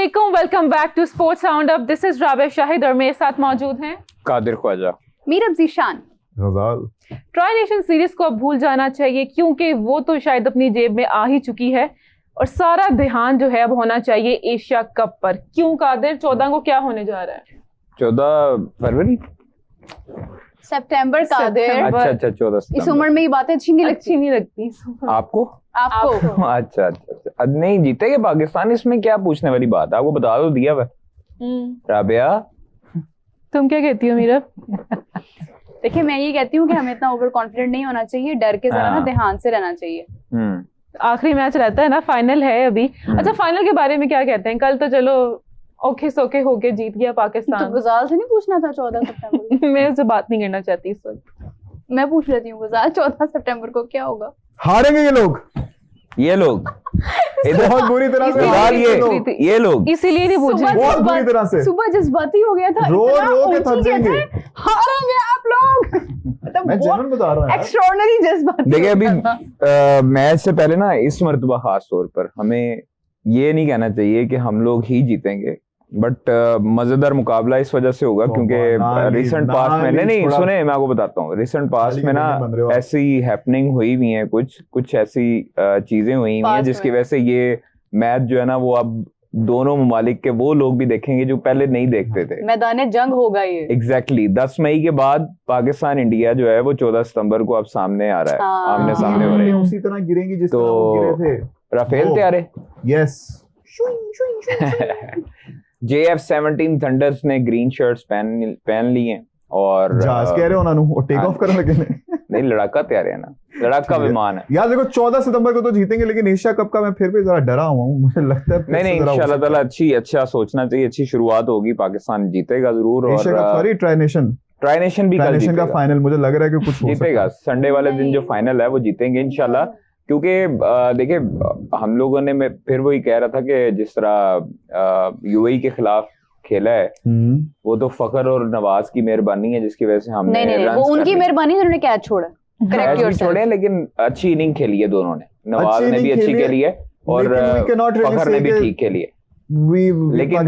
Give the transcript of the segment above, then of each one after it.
अस्सलामुअलैकुम, welcome back to sports round up. This is Rabia Shahid और मेरे साथ मौजूद हैं Qadir Khwaja, Meerab Zeeshan. Tri nation series को अब भूल जाना चाहिए क्योंकि वो तो शायद अपनी जेब में आ ही चुकी है और सारा ध्यान जो है अब होना चाहिए एशिया कप पर। क्यों कादिर, 14 को क्या होने जा रहा है? 14 फरवरी, सितंबर कादिर। अच्छा 14 इस उम्र में ये बातें अच्छी नहीं लगती आपको आपको। अच्छा अब नहीं जीतेगा पाकिस्तान, इसमें क्या पूछने वाली बात है, आपको बता दो दिया हुआ। राबिया तुम क्या कहती हो मीरा? देखिए मैं ये कहती हूँ कि हमें इतना ओवर कॉन्फिडेंट नहीं होना चाहिए, डर के जरा ना ध्यान से रहना चाहिए। आखिरी मैच रहता है ना, फाइनल है अभी। अच्छा, फाइनल के बारे में क्या कहते हैं? कल तो चलो ओके सोके होके जीत गया पाकिस्तान। तो गुजाल से नहीं पूछना था 14 सितंबर मैं उससे बात नहीं करना चाहती इस वक्त। मैं पूछ लेती हूँ गुजाल, 14 सितंबर को क्या होगा? हारेंगे ये लोग बहुत बुरी तरह से ये लोग इसीलिए नहीं पूछ रही। बहुत बुरी तरह से सुबह जज्बाती हो गया था, रो के थक जाएंगे। हारेंगे आप लोग। मैं जनरल बता रहा हूँ, एक्स्ट्राऑर्डिनरी जज्बाती। देखिए अभी मैच से पहले ना इस मर्तबा खास तौर पर हमें ये नहीं कहना चाहिए कि हम लोग ही जीतेंगे, बट मजेदार मुकाबला इस वजह से होगा क्योंकि रिसेंट पास्ट में नहीं सुने, मैं आपको बताता हूँ, रिसेंट पास्ट में ना ऐसी हैपनिंग हुई हुई है, कुछ ऐसी चीजें हुई हुई हैं जिसकी वजह से ये मैच जो है ना वो अब दोनों ममालिक के वो लोग भी देखेंगे जो पहले नहीं देखते थे। मैदान जंग होगा ये। एग्जैक्टली 10 मई के बाद पाकिस्तान इंडिया जो है वो 14 सितंबर को अब सामने आ रहा है, आमने सामने हो रहे हैं। उसी तरह गिरेंगी जिस तरह वो गिरे थे। राफेल तैयार है? यस। JF-17 थंडर्स ने ग्रीन शर्ट्स पहन ली हैं और जहाज कह रहे हो ना और टेक ऑफ करने लगे नहीं, लड़ाका तैयार है ना, लड़ाका विमान है यार। देखो 14 सितंबर को तो जीतेंगे, लेकिन एशिया कप का मैं फिर भी जरा डरा हुआ हूँ, मुझे लगता है नहीं इंशाल्लाह ताला अच्छा सोचना चाहिए, अच्छी शुरुआत होगी, पाकिस्तान जीतेगा जरूर। और Asia cup sorry tri nation भी कल जीतेगा। का फाइनल मुझे लग रहा है कि कुछ जीतेगा, संडे वाले दिन जो फाइनल है वो जीतेंगे इंशाल्लाह। क्योंकि देखिए हम लोगों ने फिर वही कह रहा था कि जिस तरह यूएई के खिलाफ खेला है वो तो फखर और नवाज की मेहरबानी है जिसकी वजह से हमने नहीं वो उनकी मेहरबानी, उन्होंने कैच छोड़ा, कैच छोड़े, लेकिन अच्छी इनिंग खेली है दोनों ने। नवाज ने भी अच्छी खेली है और फखर ने भी ठीक खेली है, लेकिन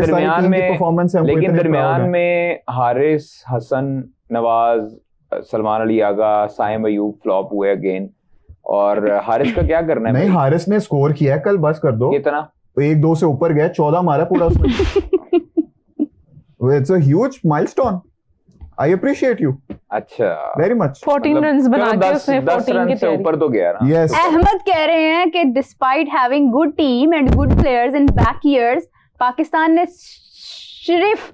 दरमियान में हारिस, हसन, नवाज, सलमान अली आगा, साइम अयूब फ्लॉप हुए अगेन। और हारिस का क्या करना है? नहीं हारिस ने स्कोर किया है कल, बस कर दो। कितना? 1-2 से ऊपर गया, 14 मारा पूरा उसने। It's a huge milestone. I appreciate you. अच्छा, very much. 14 रन्स बना के उसने 14 के से ऊपर तो गया ना। Yes. अहमद कह रहे हैं कि despite having good team and good players in back years, Pakistan ने सिर्फ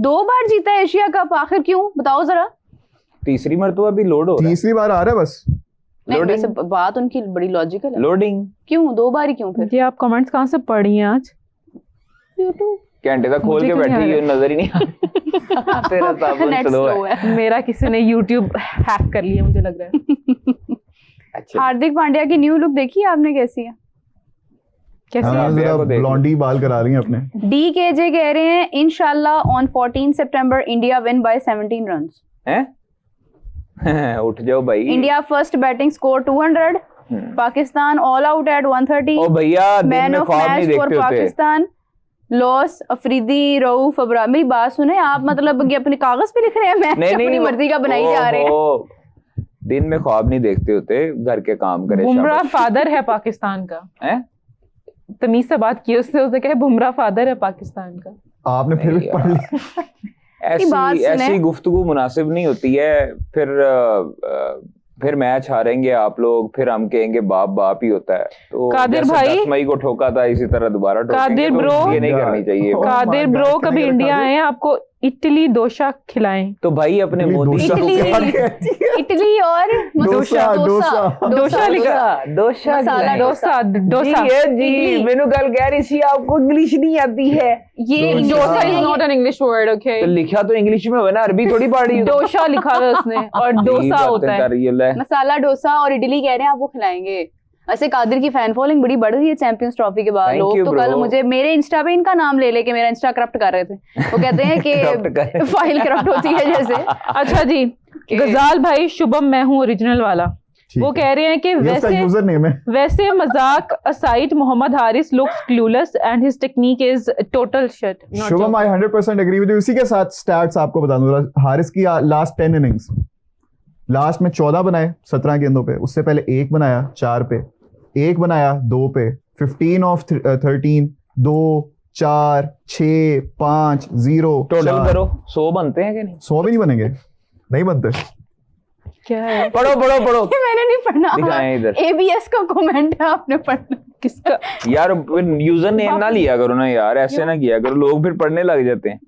2 बार जीता है एशिया कप। आखिर क्यों, बताओ जरा। तीसरी मर्तबा भी लोड हो रहा है, तीसरी बार आ रहा है बस। नहीं वैसे बात उनकी बड़ी लॉजिकल है। लोडिंग क्यों 2 बार ही क्यों? फिर ये आप कमेंट्स कहाँ से पढ़ रही हैं आज? YouTube घंटे तक खोल के बैठी है, नजर ही नहीं आ तेरा साबुन स्लो है। मेरा किसी ने YouTube हैक कर लिया मुझे लग रहा है। अच्छा, हार्दिक पांड्या की न्यू लुक देखी आपने, कैसी है? कैसी? ब्लॉन्डी बाल करा रही हैं अपने। DKJ कह रहे हैं इंशाल्लाह on 14 September India win bye 17 runs. हैं? उठ जाओ भाई। India first batting score 200, Pakistan all out at 130। ओ भैया man of match for Pakistan, loss Afridi, Rauf Abrar. मेरी बात सुने आप, मतलब कि अपने कागज पे लिख रहे हैं, मैच अपनी मर्जी का बनाई जा रहे हैं। दिन में ख्वाब नहीं देखते होते, घर के काम करे। बुमराह फादर है पाकिस्तान का। हैं? तमीज से बात की उससे कहे बुमराह फादर है पाकिस्तान का। आपने फिर भी पढ़ लिया। ऐसी गुफ्तगू मुनासिब नहीं होती है। फिर मैच हारेंगे आप लोग, फिर हम कहेंगे बाप ही होता है। तो कादिर भाई 10 मई को ठोका था, इसी तरह दोबारा कादिर ब्रो, ये नहीं करनी चाहिए। कादिर ब्रो कभी इंडिया आए, आपको इटली डोसा खिलाएं। तो भाई अपने मोदी इटली और डोसा जी मैंने कल कह रही थी आपको इंग्लिश नहीं आती है। ये dosa is not an English word, okay? तो लिखा तो इंग्लिश में हो ना, अरबी थोड़ी पढ़ी। डोसा लिखा है उसने और डोसा होता है। मसाला डोसा और इडली कह रहे हैं, आपको खिलाएंगे। ऐसे कादिर की फैन फॉलोइंग बड़ी बढ़ रही है चैंपियंस ट्रॉफी के बाद। लोग तो कल मुझे मेरे इंस्टा पे इनका नाम ले लेके मेरा इंस्टा करप्ट कर रहे थे। वो कहते हैं कि फाइल करप्ट होती है जैसे। अच्छा जी, गजाल भाई शुभम मैं हूँ ओरिजिनल वाला। वो कह रहे हैं कि यूजर नेम है। वैसे मजाक aside Mohammad Haris looks clueless and his technique is total shit. Shubham I 100% agree with you. इसी के साथ स्टैट्स आपको बता दूं, हारिस की लास्ट 10 इनिंग्स, लास्ट में 14 बनाए 17 गेंदों पे, उससे पहले 1 बनाया 4 पे, 1 बनाया 2 पे, 15 ऑफ 13, 2 4 6 5 0 टोटल करो 100 बनते हैं कि नहीं? 100 भी नहीं बनेंगे, नहीं बनते। क्या है? पढ़ो पढ़ो पढ़ो। ये मैंने नहीं पढ़ना। दिखाएं इधर। ABS का कमेंट है, आपने पढ़ना। किसका? यार यूजर नेम ना लिया करो ना यार, ऐसे ना किया करो, लोग फिर पढ़ने लग जाते हैं।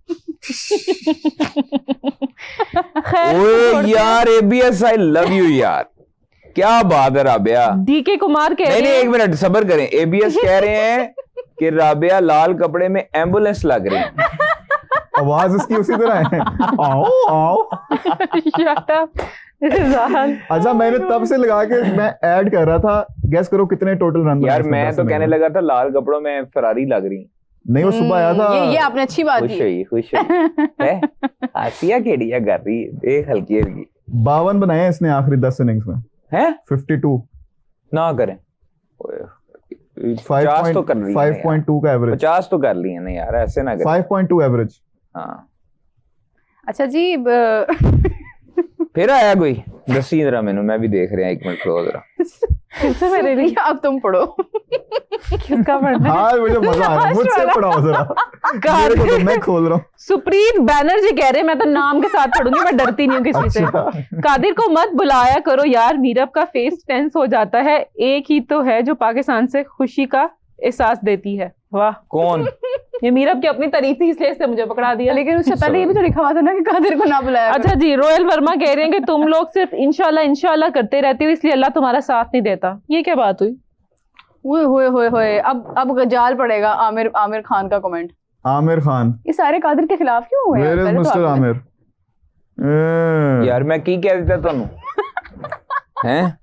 ओए यार ABS आई लव यू यार, क्या बात है राबिया। DK कुमार कह रहे नहीं हैं, एक मिनट सब्र करें। ABS कह रहे हैं कि राबिया लाल कपड़े में एम्बुलेंस लग रही है। आवाज उसकी उसी तरह है, आओ आओ। Shut up, Rijal. अच्छा मैंने तब से लगा के मैं ऐड कर रहा था, गेस करो कितने टोटल रन। यार मैं तो कहने लगा था लाल कपड़ों में फरारी लग रही। नहीं वो सुबह आया था। ये आपने अच्छी बात खुश की। हुई खुश हुई। आसिया केड़िया कर रही है, देख हल्की हल्की। 52 बनाए हैं इसने आखिरी 10 इनिंग्स में। हैं 52 ना करें, 50 तो कर रही है 5.2 का एवरेज। 50 तो कर ली है ना यार, ऐसे ना करें। 5.2 एवरेज। हाँ अच्छा जी फिर आया कोई दसी जरा मैनू, मैं भी देख रहा हूं, 1 मिनट खड़ो जरा। किससे मेरे लिए? अब तुम पढ़ो। किसका पढ़ना है? हाँ मुझे मजा आ रहा है, मुझसे पढ़ाओ जरा। मेरे को तो मैं खोल रहा हूँ। सुप्रीत बैनर्जी कह रहे हैं मैं तो नाम के साथ पढ़ूंगी, मैं डरती नहीं हूँ किसी से। अच्छा। कादिर को मत बुलाया करो यार, मीरब का फेस टेंस हो जाता है, एक ही तो है जो पाकिस्तान से खुशी का एहसास देती है। वाह, कौन? ये मीरब की अपनी तारीफ थी इसलिए इसने मुझे पकड़ा दिया। लेकिन उससे पहले ये भी तो लिखा हुआ था ना कि कादिर को ना बुलाया करो। अच्छा जी, रोयल वर्मा कह रहे हैं कि तुम लोग सिर्फ इंशाल्लाह इंशाल्लाह करते रहते हो, इसलिए अल्लाह तुम्हारा साथ नहीं देता। ये क्या बात हुई? हुए अब जाल पड़ेगा। आमिर खान का कमेंट। आमिर खान, ये सारे कादिर के खिलाफ क्यों हुए? Where is mister Aamir? यार मैं की कह देता तुम हैं?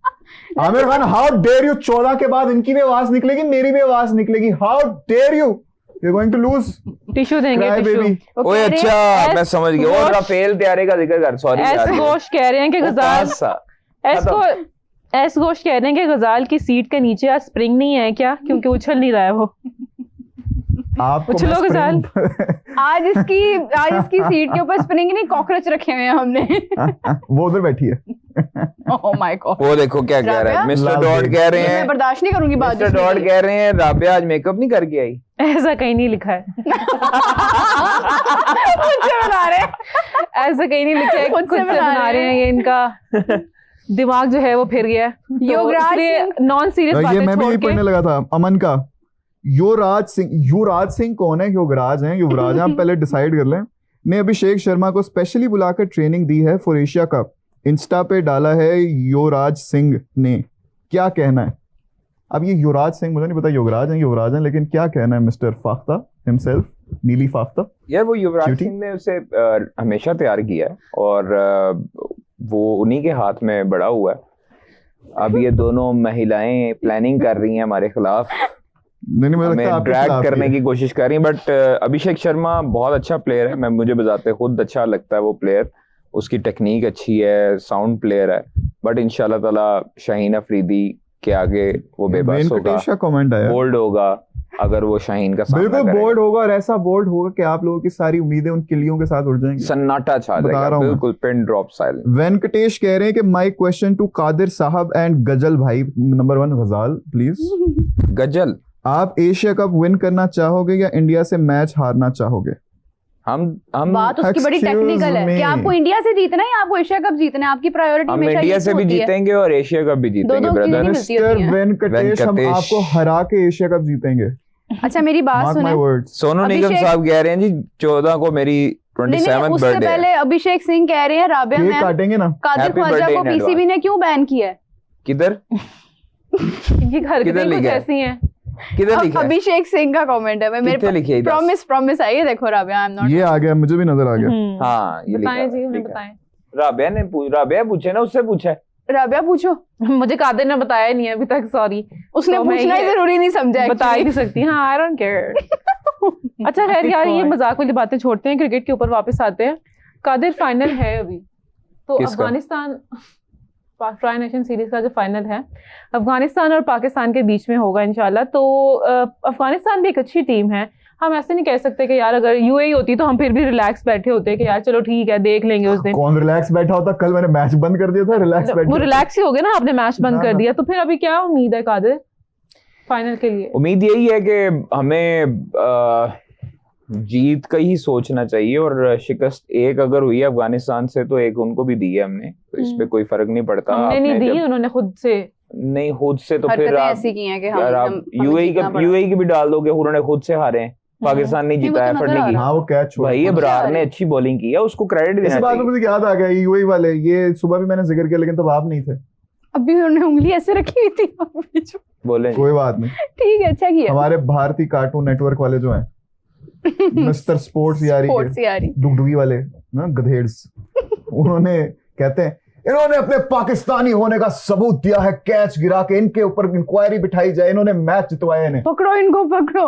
Aamir Khan how dare you, 14 के बाद इनकी भी आवाज निकलेगी, मेरी भी आवाज निकलेगी। How dare you, you are going to lose. Tissue देंगे, Cry टिश्यू। baby। ओए अच्छा मैं समझ गया। और गोश- राफेल त्यारे का जिक्र कर, सॉरी एस गोश कह रहे हैं कि गजाल एस गोश कह रहे हैं कि गजाल की सीट के नीचे आज स्प्रिंग नहीं है क्या, क्योंकि उछल नहीं रहा है वो। आपको उछलो मैं गजाल। spring- आज इसकी सीट के ऊपर स्प्रिंग नहीं कॉकरोच रखे हुए हैं हमने। वो उधर बैठी है। Oh my God. वो देखो क्या कह रहा है राबिया? मिस्टर लाल डॉट देख। कह रहे मैं हैं, बर्दाश्त नहीं करूंगी बात। मिस्टर डॉट कह रहे हैं राबिया आज मेकअप नहीं करके आई। ऐसा कहीं नहीं लिखा है। मुझसे बना रहे हैं। ऐसा कहीं नहीं लिखा है, खुद से बना रहे हैं। ये इनका दिमाग जो है वो फिर गया है, तो योगराज इसलिए सिंह। नॉन सीरियस ये बातें मैं भी छोड़ यही के पढ़ने लगा था अमन का। युवराज सिंह कौन है? युवराज हैं, युवराज हैं, आप पहले डिसाइड कर लें। ने अभिषेक शर्मा को स्पेशली बुलाकर ट्रेनिंग दी है फॉर एशिया कप, इंस्टा पे डाला है युवराज सिंह ने, क्या कहना है? अब ये युवराज सिंह मुझे नहीं पता युवराज हैं, लेकिन क्या कहना है मिस्टर फाख्ता हिमसेल्फ, नीली फाख्ता? यार वो युवराज Cutie? सिंह ने उसे हमेशा तैयार किया है और वो उन्हीं के हाथ में बड़ा हुआ है। अब ये दोनों महिलाएं प्लानिंग कर रही हैं हमारे खिलाफ, नहीं मुझे लगता है हमें आपके ड्रैग खिलाफ ही करने है। की कोशिश कर रही हैं। बट अभिषेक शर्मा बहुत अच्छा प्लेयर है, मुझे बजाते खुद अच्छा लगता है वो प्लेयर, उसकी टेक्निक अच्छी है, साउंड प्लेयर है। बट इंशाल्लाह ताला शाहीन अफरीदी के आगे वो बेबस होगा, वेंकटेश का कमेंट आया, बोल्ड होगा अगर वो शाहीन का सामना बिल्कुल करेगा। बोल्ड होगा, और ऐसा बोल्ड होगा कि आप लोगों की सारी उम्मीदें उन किलियों के साथ उड़ जाएंगी। सन्नाटा छा बता जाएगा, रहा हूं मैं। बिल्कुल पिन ड्रॉप साइलेंस। वेंकटेश कह रहे हैं कि माय क्वेश्चन टू कादिर साहब एंड गजल भाई, नंबर 1 गजाल प्लीज, गजल, आप एशिया कप विन करना चाहोगे या इंडिया से मैच हारना चाहोगे? हम बात उसकी बड़ी Excuse टेक्निकल है me. कि आपको इंडिया से जीतना है या आपको एशिया कप जीतना है। आपकी प्रायोरिटी हम हमेशा इंडिया ये से भी होती है। जीतेंगे और एशिया कप भी जीतेंगे दो ब्रदर। चीजें मिलती मिस्टर होती हैं। वेंकटेश, हम वेंकटेश। आपको हरा के एशिया कप जीतेंगे, अच्छा मेरी बात मार्क सुने। My words. सोनू निगम अभिषेक- साहब कह रहे हैं जी 14 को मेरी नहीं 27th उससे बर्थडे पहले है। अभिषेक सिंह कह रहे हैं राबिया केक मैम काटेंगे ना? कादिर Happy ख्वाजा birthday को in पीसीबी ने क्यों बैन किया है? किधर इनकी हरकतें किधर कुछ लिखा है? ऐसी हैं। किधर लिखा है? अभिषेक सिंह का कमेंट है। मैं कितने लिखी है? मेरे प्रॉमिस है ये देखो राबिया, आई एम नॉट। ये आ गया, मुझे भी नजर आ गया। हाँ ये लिखा बताएं है, जी, उन्हें लिखा है। बताएं। राबिया पूछे ना, उससे पूछा है। राबिया पूछो। मुझे कादिर ने बताया नहीं है अभी तक, सॉरी। उसने तो मैं पूछना ही ये जरूरी नहीं समझा बता ही actually। नहीं सकती। हाँ, आई डोंट केयर। अच्छा खैर यार, ये मजाक वाली बातें छोड़ते हैं, क्रिकेट के ऊपर वापस आते हैं। कादिर फाइनल है अभी तो किसका? अफगानिस्तान ट्राई नेशन सीरीज का जो फाइनल है अफगानिस्तान और पाकिस्तान के बीच में होगा इंशाल्लाह। तो अफगानिस्तान भी एक अच्छी टीम है, हम ऐसे नहीं कह सकते कि यार अगर यूएई होती तो हम फिर भी रिलैक्स बैठे होते कि यार चलो ठीक है देख लेंगे उस दिन। कौन रिलैक्स बैठा होता? कल मैंने मैच बंद कर दिया था, रिलैक्स बैठे। वो रिलैक्स ही हो गया ना, आपने मैच बंद कर दिया, तो फिर अभी क्या उम्मीद है कादिर फाइनल के लिए? उम्मीद यही है कि हमें जीत का ही सोचना चाहिए, और शिकस्त एक अगर हुई है अफगानिस्तान से तो एक उनको भी दी है हमने, तो इस पे कोई फर्क नहीं पड़ता। हमने नहीं दी, उन्होंने खुद से नहीं, खुद से तो फिर आप ऐसी की हैं कि आप यूएई की भी डाल दोगे, उन्होंने खुद से हारे हैं, पाकिस्तान नहीं जीता एफर्ट नहीं की। हाँ वो कैच छोड़, भाई अबरार ने अच्छी बॉलिंग की है, उसको क्रेडिट देना चाहिए। इस बात में मुझे याद आ गया, यूएई वाले ये सुबह भी मैंने जिक्र किया लेकिन तब आप नहीं थे। अभी उन्होंने उंगली ऐसे रखी हुई थी। बोले कोई बात नहीं, ठीक है, अच्छा किया। हमारे भारतीय कार्टून नेटवर्क वाले जो हैं मिस्टर स्पोर्ट्स यारी डुगडुगी वाले ना गधेड्स, उन्होंने कहते हैं इन्होंने अपने पाकिस्तानी होने का सबूत दिया है, कैच गिरा के इनके ऊपर इंक्वायरी बिठाई जाए, इन्होंने मैच जितवाया इन्हें, पकड़ो इनको पकड़ो।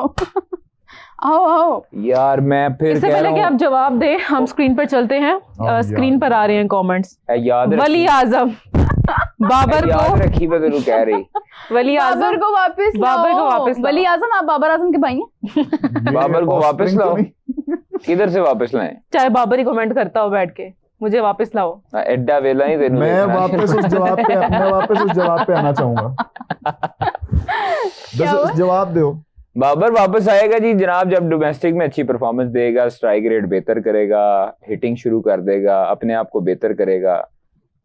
आओ आओ यार। मैं फिर इससे पहले कि आप जवाब दें हम स्क्रीन पर चलते हैं, स्क्रीन पर आ रहे हैं कमेंट्स। वली आजम बाबर को रखी मैं तेरू कह रही, वली आजम बाबर को वापस लाओ। वली आजम आप बाबर आजम के भाई हैं। बाबर को वापस लाओ। किधर से वापस लाएं? चाहे बाबर ही कमेंट करता हो बैठ के, मुझे वापस लाओ। एड्डा वेला नहीं देना। मैं वापस उस जवाब पे आना चाहूंगा। बस जवाब दो। बाबर वापस आएगा जी जनाब जब डोमेस्टिक में अच्छी परफॉर्मेंस देगा, स्ट्राइक रेट बेहतर करेगा, हिटिंग शुरू कर देगा, अपने आप को बेहतर करेगा,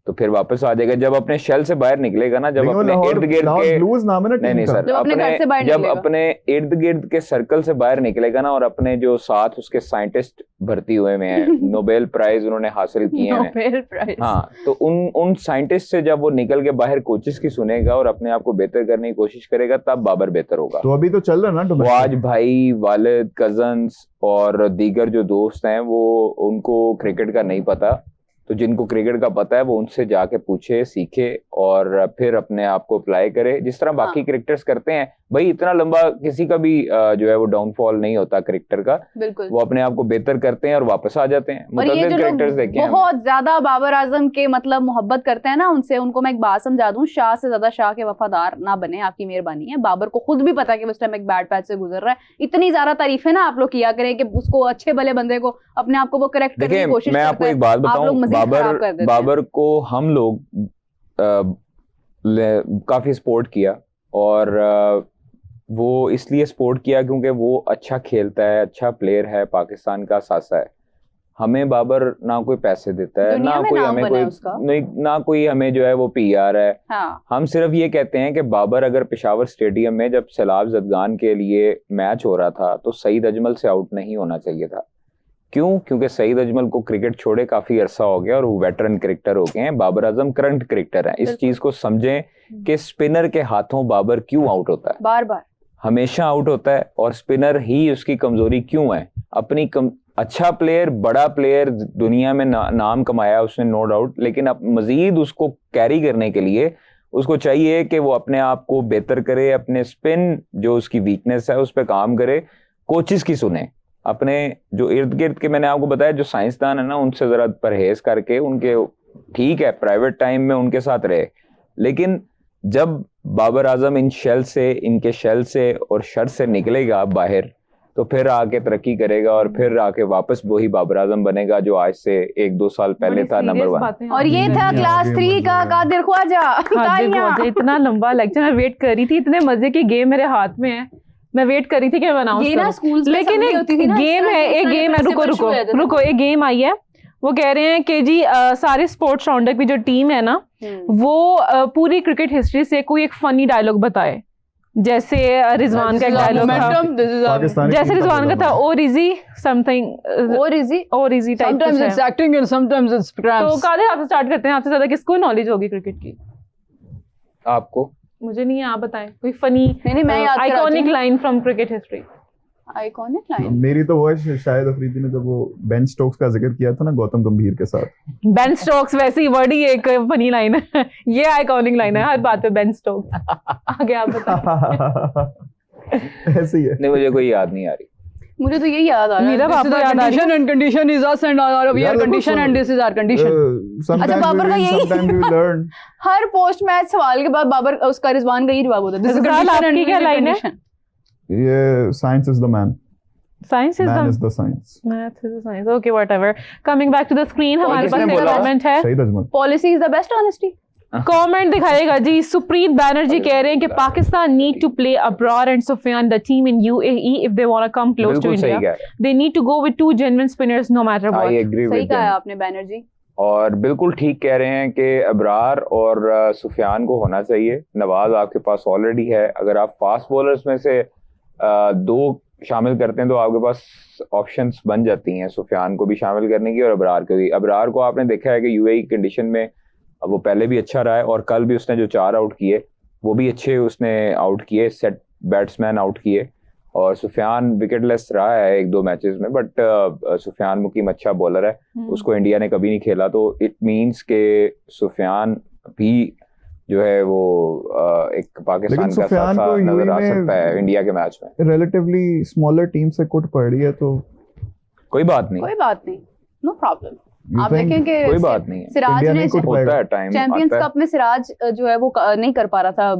तो फिर वापस आ जाएगा। जब अपने शेल से बाहर निकलेगा ना, जब अपने इर्द गिर्द के नहीं सर, जब अपने इर्द गिर्द के सर्कल से बाहर निकलेगा ना, और अपने जो साथ उसके साइंटिस्ट भर्ती हुए हैं, नोबेल प्राइज उन्होंने हासिल किए हैं, हाँ, तो उन साइंटिस्ट से जब वो निकल के बाहर कोचेस की सुनेगा और अपने आप को बेहतर करने की कोशिश करेगा, तब बाबर बेहतर होगा। तो अभी तो चल रहा ना, वो आज भाई, वालिद, कजन्स और दीगर जो दोस्त हैं वो उनको क्रिकेट का नहीं पता, तो जिनको क्रिकेट का पता है वो उनसे जाके पूछे, सीखे और फिर अपने आप को अप्लाई करे, जिस तरह बाकी क्रिकेटर्स करते हैं। भाई इतना लंबा किसी का भी जो है वो डाउनफॉल नहीं होता क्रिकेटर का, वो अपने आप को बेहतर करते हैं और वापस आ जाते हैं। मुतअद्दिद क्रिकेटर्स देखे हैं, बहुत ज्यादा बाबर आजम के मतलब मोहब्बत करते हैं ना उनसे, उनको मैं एक बात समझा दूं, शाह से ज्यादा शाह के वफादार ना बने, आपकी मेहरबानी है। बाबर को खुद भी पता है कि उस टाइम एक बैड पैच से गुजर रहा है, इतनी ज्यादा तारीफें ना आप लोग किया करें कि उसको अच्छे भले बंदे को अपने आप को वो करेक्ट करने की कोशिश करते हैं। मैं आपको एक बात बताऊं, बाबर को हम लोग काफी सपोर्ट किया, और वो इसलिए सपोर्ट किया क्योंकि वो अच्छा खेलता है, अच्छा प्लेयर है, पाकिस्तान का सासा है। हमें बाबर ना कोई पैसे देता है, ना कोई हमें कोई ना कोई हमें जो है वो पीआर है। हाँ। हम सिर्फ ये कहते हैं कि बाबर अगर पेशावर स्टेडियम में जब सैलाब जदगान के लिए मैच हो रहा था तो सईद अजमल से आउट नहीं होना चाहिए था। क्यों? क्योंकि सईद अजमल को क्रिकेट छोड़े काफी अरसा हो गया और वो वेटरन क्रिकेटर हो गए हैं, बाबर आजम करंट क्रिकेटर हैं। इस चीज को समझें कि स्पिनर के हाथों बाबर क्यों आउट होता है, बार बार हमेशा आउट होता है, और स्पिनर ही उसकी कमजोरी क्यों है। अपनी अच्छा प्लेयर, बड़ा प्लेयर, दुनिया में नाम कमाया उसने, नो डाउट, लेकिन अब मजीद उसको कैरी करने के लिए उसको चाहिए कि वो अपने आप को बेहतर करे, अपने स्पिन जो उसकी वीकनेस है उस पर काम करे, कोचेस की सुने, अपने जो इर्द गिर्द के, मैंने आपको बताया जो साइंसदान है ना, उनसे जरा परहेज करके, उनके ठीक है प्राइवेट टाइम में उनके साथ रहे, लेकिन जब बाबर आजम इनके शेल से और शर से निकलेगा बाहर, तो फिर आके तरक्की करेगा और फिर आके वापस वही बाबर आजम बनेगा जो आज से 1-2 साल पहले था नंबर 1। और ये था क्लास 3 का कादिर ख्वाजा। इतना लंबा लेक्चर मैं वेट कर रही थी, इतने मजे की गेम मेरे हाथ में है, मैं वेट कर रही थी कि मैं अनाउंस करूं, लेकिन एक गेम है, रुको, एक गेम आई है, वो कह रहे हैं कि जी सारे स्पोर्ट्स राउंडर की जो टीम है ना, वो पूरी क्रिकेट हिस्ट्री से कोई एक फनी डायलॉग बताए, जैसे रिजवान का एक डायलॉग था, जैसे रिजवान का था और इजी समथिंग, और easy type, sometimes it's acting and sometimes it's cramps. तो कादिर आपसे स्टार्ट करते हैं, आपसे ज्यादा किसको नॉलेज होगी क्रिकेट की? आपको? मुझे नहीं है, आप बताएं कोई funny iconic line from cricket history. Iconic line मेरी तो वो है, शायद अफरीदी ने जब वो बेन स्टोक्स का जिक्र किया था ना गौतम गंभीर के साथ, बेन स्टोक्स वैसे ही वर्ड ही एक फनी लाइन है, ये आइकॉनिक लाइन है हर बात पे बेन स्टोक्स। आगे आप बताएं। ऐसे ही है। नहीं, मुझे कोई याद नहीं आ रही। मुझे तो यही याद आ रहा है। मीरा आपको याद आ रही है? and condition is us and we यार are देखो, condition and this is our condition. sometimes अच्छा, बाबर we का win, यही- sometimes we learn. Her post match सवाल के बाद बाबर उसका रिजवान का ही जवाब होता है। This is रिजवान, condition आपकी and क्या this is line है? condition. Yeah, science is the man. Science is Man the is the science. math is the science. Okay, whatever. Coming back to the screen, हमारे किसने पास एक बोला? Comment है. सही Ajmal. Policy is the best honesty. Comment दिखाएगा जी. सुप्रीत बैनर्जी कह रहे हैं कि Pakistan need to play abroad and Sufiyan the team in UAE if they want to come close to बिल्कुल सही इंडिया. कह रहे they need to go with 2 genuine spinners no matter हैं. I what. agree सही with कहा है them. आपने बैनर्जी। और बिल्कुल ठीक कह रहे हैं कि अबरार और सुफियान को होना चाहिए. नवाज आपके पास ऑलरेडी है. अगर आप फास्ट बॉलर्स में से 2 शामिल करते हैं तो आपके पास ऑप्शंस बन जाती हैं सुफियान को भी शामिल करने की और अबरार को भी. अबरार को आपने देखा है कि UAE कंडीशन में वो पहले भी अच्छा रहा है और कल भी उसने जो 4 आउट किए वो भी अच्छे उसने आउट किए, सेट बैट्समैन आउट किए. और सुफियान विकेटलेस रहा है 1-2 मैचेस में, बट सुफियान मुकीम अच्छा बॉलर है. उसको इंडिया ने कभी नहीं खेला, तो इट मींस के सुफियान भी जो है वो एक पाकिस्तान लेकिन का सुफियान साथ को नजर आ UAE में सकता है इंडिया के मैच में. relatively smaller team से कुट पड़ी है तो कोई बात नहीं, कोई बात नहीं, नो प्रॉब्लम। you आप think देखें कि कोई बात नहीं है. सिराज इंडिया ने नहीं कुट होता है, पाएगा. टाइम चैंपियंस आता है. कप में सिराज जो है वो नहीं कर पा रहा था।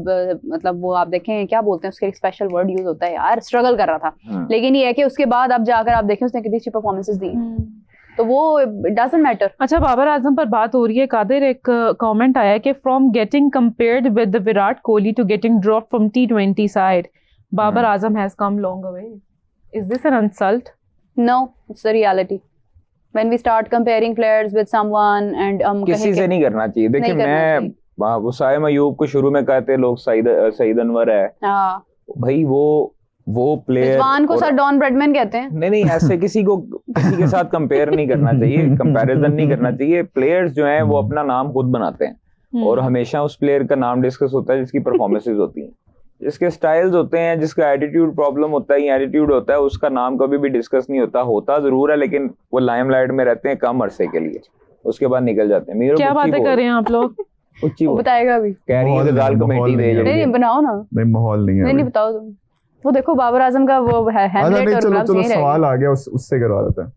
मतलब वो आप देखें क्या बोलते हैं उसके एक स्पेशल वर्ड यूज होता है यार, स्ट्रगल कर रहा था। लेकिन ये है कि उसके बाद अब जाकर आप देखें उसने कितनी अच्छी परफॉर्मेंसेस दी, तो वो डजंट मैटर। अच्छा, बाबर आजम पर बात हो रही है. कादिर, एक कमेंट आया है कि from getting compared with Virat Kohli to getting drop from T20 side, Babar Azam has come long away. Is this an insult? No, it's the reality. When we start comparing players with someone and किसी से नहीं करना चाहिए. देखिए, नहीं करना मैं चाहिए। वसाइम अयूब को शुरू में कहते लोग सईद अनवर है. हाँ, भाई वो प्लेयर रिजवान को सर डॉन ब्रेडमैन कहते हैं। नहीं, ऐसे किसी के साथ कंपेयर नहीं करना चाहिए, कंपैरिजन नहीं करना चाहिए. प्लेयर्स जो हैं वो अपना नाम खुद बनाते हैं और हमेशा उस प्लेयर का नाम डिस्कस होता है जिसकी परफॉर्मेंसेस होती हैं, जिसके स्टाइल्स होते हैं, जिसका एटीट्यूड प्रॉब्लम होता है या एटीट्यूड होता है, उसका नाम कभी भी डिस्कस नहीं होता जरूर है, लेकिन वो लाइमलाइट में रहते हैं कम अरसे के लिए, उसके बाद निकल जाते हैं. मेरे क्या बातें कर रहे हैं आप लोग? वो बताएगा अभी। कह रही है माहौल गजाल नहीं, कमेटी माहौल दे नहीं है। नहीं जल्दी. बनाओ ना। नहीं, माहौल नहीं है नहीं अभी. बताओ तुम। वो देखो बाबर आजम का वो अच्छा हैमलेट नहीं, और चलो ग्लव्स चलो यहीं रह सवाल आ गया, उससे करवा देते हैं.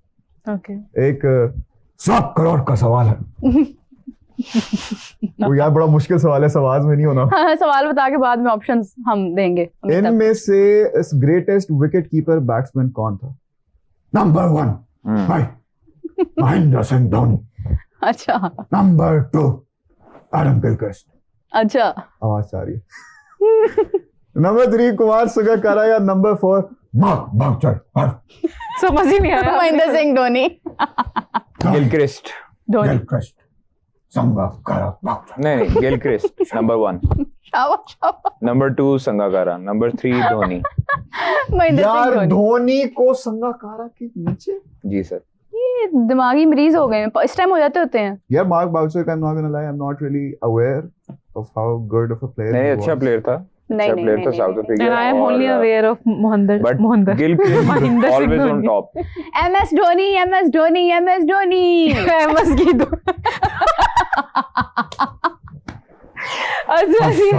ओके. एक 7 करोड़ का सवाल है. वो यार बड़ा मुश्किल सवाल है, आवाज में नहीं होना. गए। सवाल बता के बाद में ऑप्शंस हम देंगे। इनमें से ग्रेटेस्ट विकेट कीपर बैट्समैन कौन था? नंबर 1 भाई महेंद्र सिंह धोनी. अच्छा नंबर 2 एडम गिलक्रिस्ट. अच्छा, आवाज आ रही है. नंबर 3 कुमार संगकारा या नंबर 4 मार्क बाउचर. समझ ही नहीं आया. Mahendra Singh Dhoni. Gilchrist. Dhoni. Gilchrist Sangakkara Boucher. नहीं, गिलक्रिस्ट नंबर 1, शाबाश शाबाश। Number 2 Sangakkara, number 3 Dhoni. महेंद्र सिंह यार धोनी। धोनी को संगकारा के नीचे. जी सर. ये दिमागी मरीज हो गए हैं, इस टाइम हो जाते होते हैं। यार मार्क बाउचर का, I'm not gonna lie, I'm not really aware of how good of a player नहीं, he अच्छा was. प्लेयर था. नहीं, अच्छा नहीं, प्लेयर नहीं, था नहीं, साउथ नहीं, Africa. And I am only aware of Mohinder. But Mohinder. Gilchrist Mahendra Singh always on Dhoni. top. MS Dhoni, MS Dhoni, MS Dhoni. Famous की दो. अच्छा जी,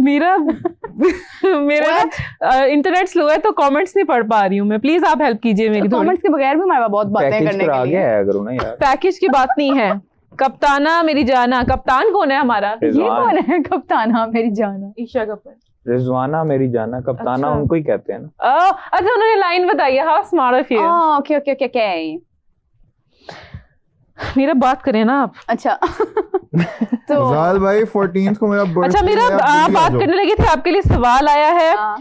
मेरा ना इंटरनेट स्लो है तो कमेंट्स नहीं पढ़ पा रही हूँ मैं. प्लीज आप हेल्प कीजिए मेरी थोड़ी. कमेंट्स के बगैर भी हमारे पास बहुत बातें पैकेज करने पर आ के गया लिए। है करो ना यार. पैकेज की बात नहीं है. कप्ताना मेरी जाना. कप्तान कौन है हमारा? ये रिजवान. कौन है कप्ताना मेरी जाना? ईशा कपूर. रिजवाना मेरी जाना, कप्ताना अच्छा. उनको ही कहते हैं ना. अच्छा, उन्होंने लाइन बताई है. How smart of you. Okay okay okay okay. मेरा बात करें ना आप. अच्छा तो जाल भाई 14th को मेरा birthday अच्छा, मेरा है, आप आप जल्दी आ बात जाओ. करने लगे थे, आपके लिए सवाल आया है. हाँ,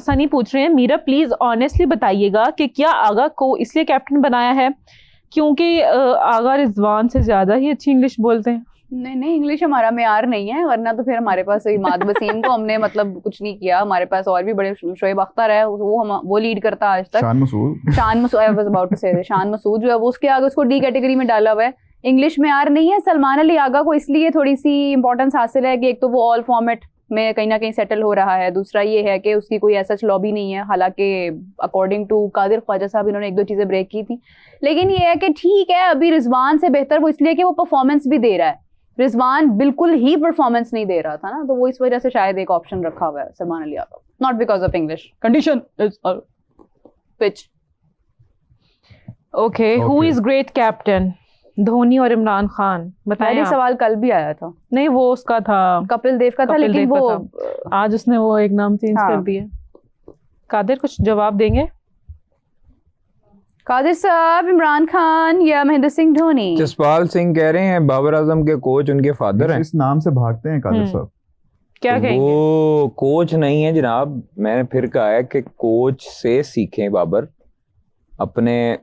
सनी पूछ रहे हैं, मीरा प्लीज ऑनेस्टली बताइएगा कि क्या आगा को इसलिए कैप्टन बनाया है क्योंकि आगा रिजवान से ज्यादा ही अच्छी इंग्लिश बोलते हैं? नहीं नहीं, इंग्लिश हमारा मेयार नहीं है, वरना तो फिर हमारे पास इमाद वसीम को हमने मतलब कुछ नहीं किया। हमारे पास और भी बड़े, शोएब अख्तर है, वो लीड करता आज तक। Shan Masood. Shan Masood, I was about to say, Shan Masood जो है वो उसके आगे उसको डी कैटेगरी में डाला हुआ है। इंग्लिश में यार नहीं है। सलमान अली आगा को इसलिए थोड़ी सी इंपॉर्टेंस हासिल है कि एक तो वो ऑल फॉर्मेट में कहीं ना कहीं सेटल हो रहा है, दूसरा ये है कि उसकी कोई ऐसा लॉबी नहीं है। हालांकि अकॉर्डिंग टू कादिर ख्वाजा साहब इन्होंने 1-2 चीजें ब्रेक की थी, लेकिन ये है कि ठीक है अभी रिजवान से बेहतर वो इसलिए कि वो परफॉर्मेंस भी दे रहा है। रिजवान बिल्कुल ही परफॉर्मेंस नहीं दे रहा था ना, तो वो इस वजह से शायद एक ऑप्शन रखा हुआ है Salman Ali Agha. not because of English. Condition is a pitch. Okay, who Okay. is great captain? Dhoni और इमरान खान बताएं ये आप। सवाल कल भी आया था, नहीं वो उसका था, कपिल देव का था, कपिल लेकिन देव का वो आज उसने वो एक नाम चेंज हाँ। कर दिया। कादिर कुछ जवाब देंगे? कादिर साहब, इमरान खान या महेंद्र सिंह धोनी? जसपाल सिंह कह रहे हैं बाबर आजम के कोच उनके फादर हैं। इस नाम से भागते हैं कादिर साहब। क्या कहेंगे? वो कोच नहीं है जनाब, मैंने फिर कहा है कि कोच से सीखें बाबर, अपने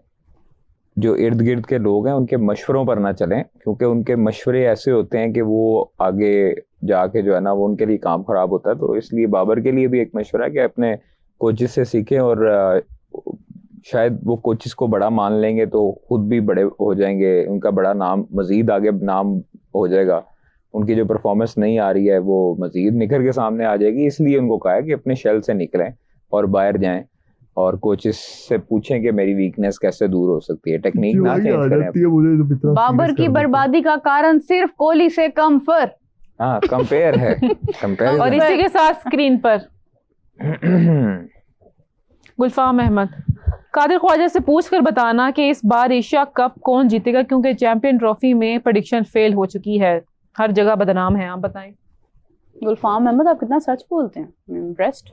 जो इर्द गिर्द के लोग हैं उनके मशवरों पर ना चलें, क्योंकि उनके मशवरे ऐसे होते हैं कि वो आगे जाके जो है ना वो उनके लिए काम खराब होता है। तो इसलिए बाबर के लिए भी एक मशवरा है कि अपने कोचेस से सीखें, और शायद वो कोचेस को बड़ा मान लेंगे तो खुद भी बड़े हो जाएंगे, उनका बड़ा नाम मजीद आगे नाम हो जाएगा। उनकी जो परफॉर्मेंस नहीं आ रही है वो मजीद निखर के सामने आ जाएगी। इसलिए उनको कहा है कि अपने शेल से निकलें और बाहर जाएं और कोचेस से पूछें कि मेरी वीकनेस कैसे दूर हो सकती है, टेक्निक ना चेंज करें। बाबर की बर्बादी का कारण सिर्फ कोहली से कम फर। हाँ, कंपेयर है, और कंपेयर। इसी के साथ स्क्रीन पर गुलफाम अहमद, कादिर ख्वाजा से पूछकर बताना कि इस बार एशिया कप कौन जीतेगा, क्योंकि चैंपियन ट्रॉफी में प्रेडिक्शन फेल हो चुकी है, हर जगह बदनाम है। आप बताएं। गुलफाम अहमद, आप कितना सच बोलते हैं, इम्प्रेस्ड।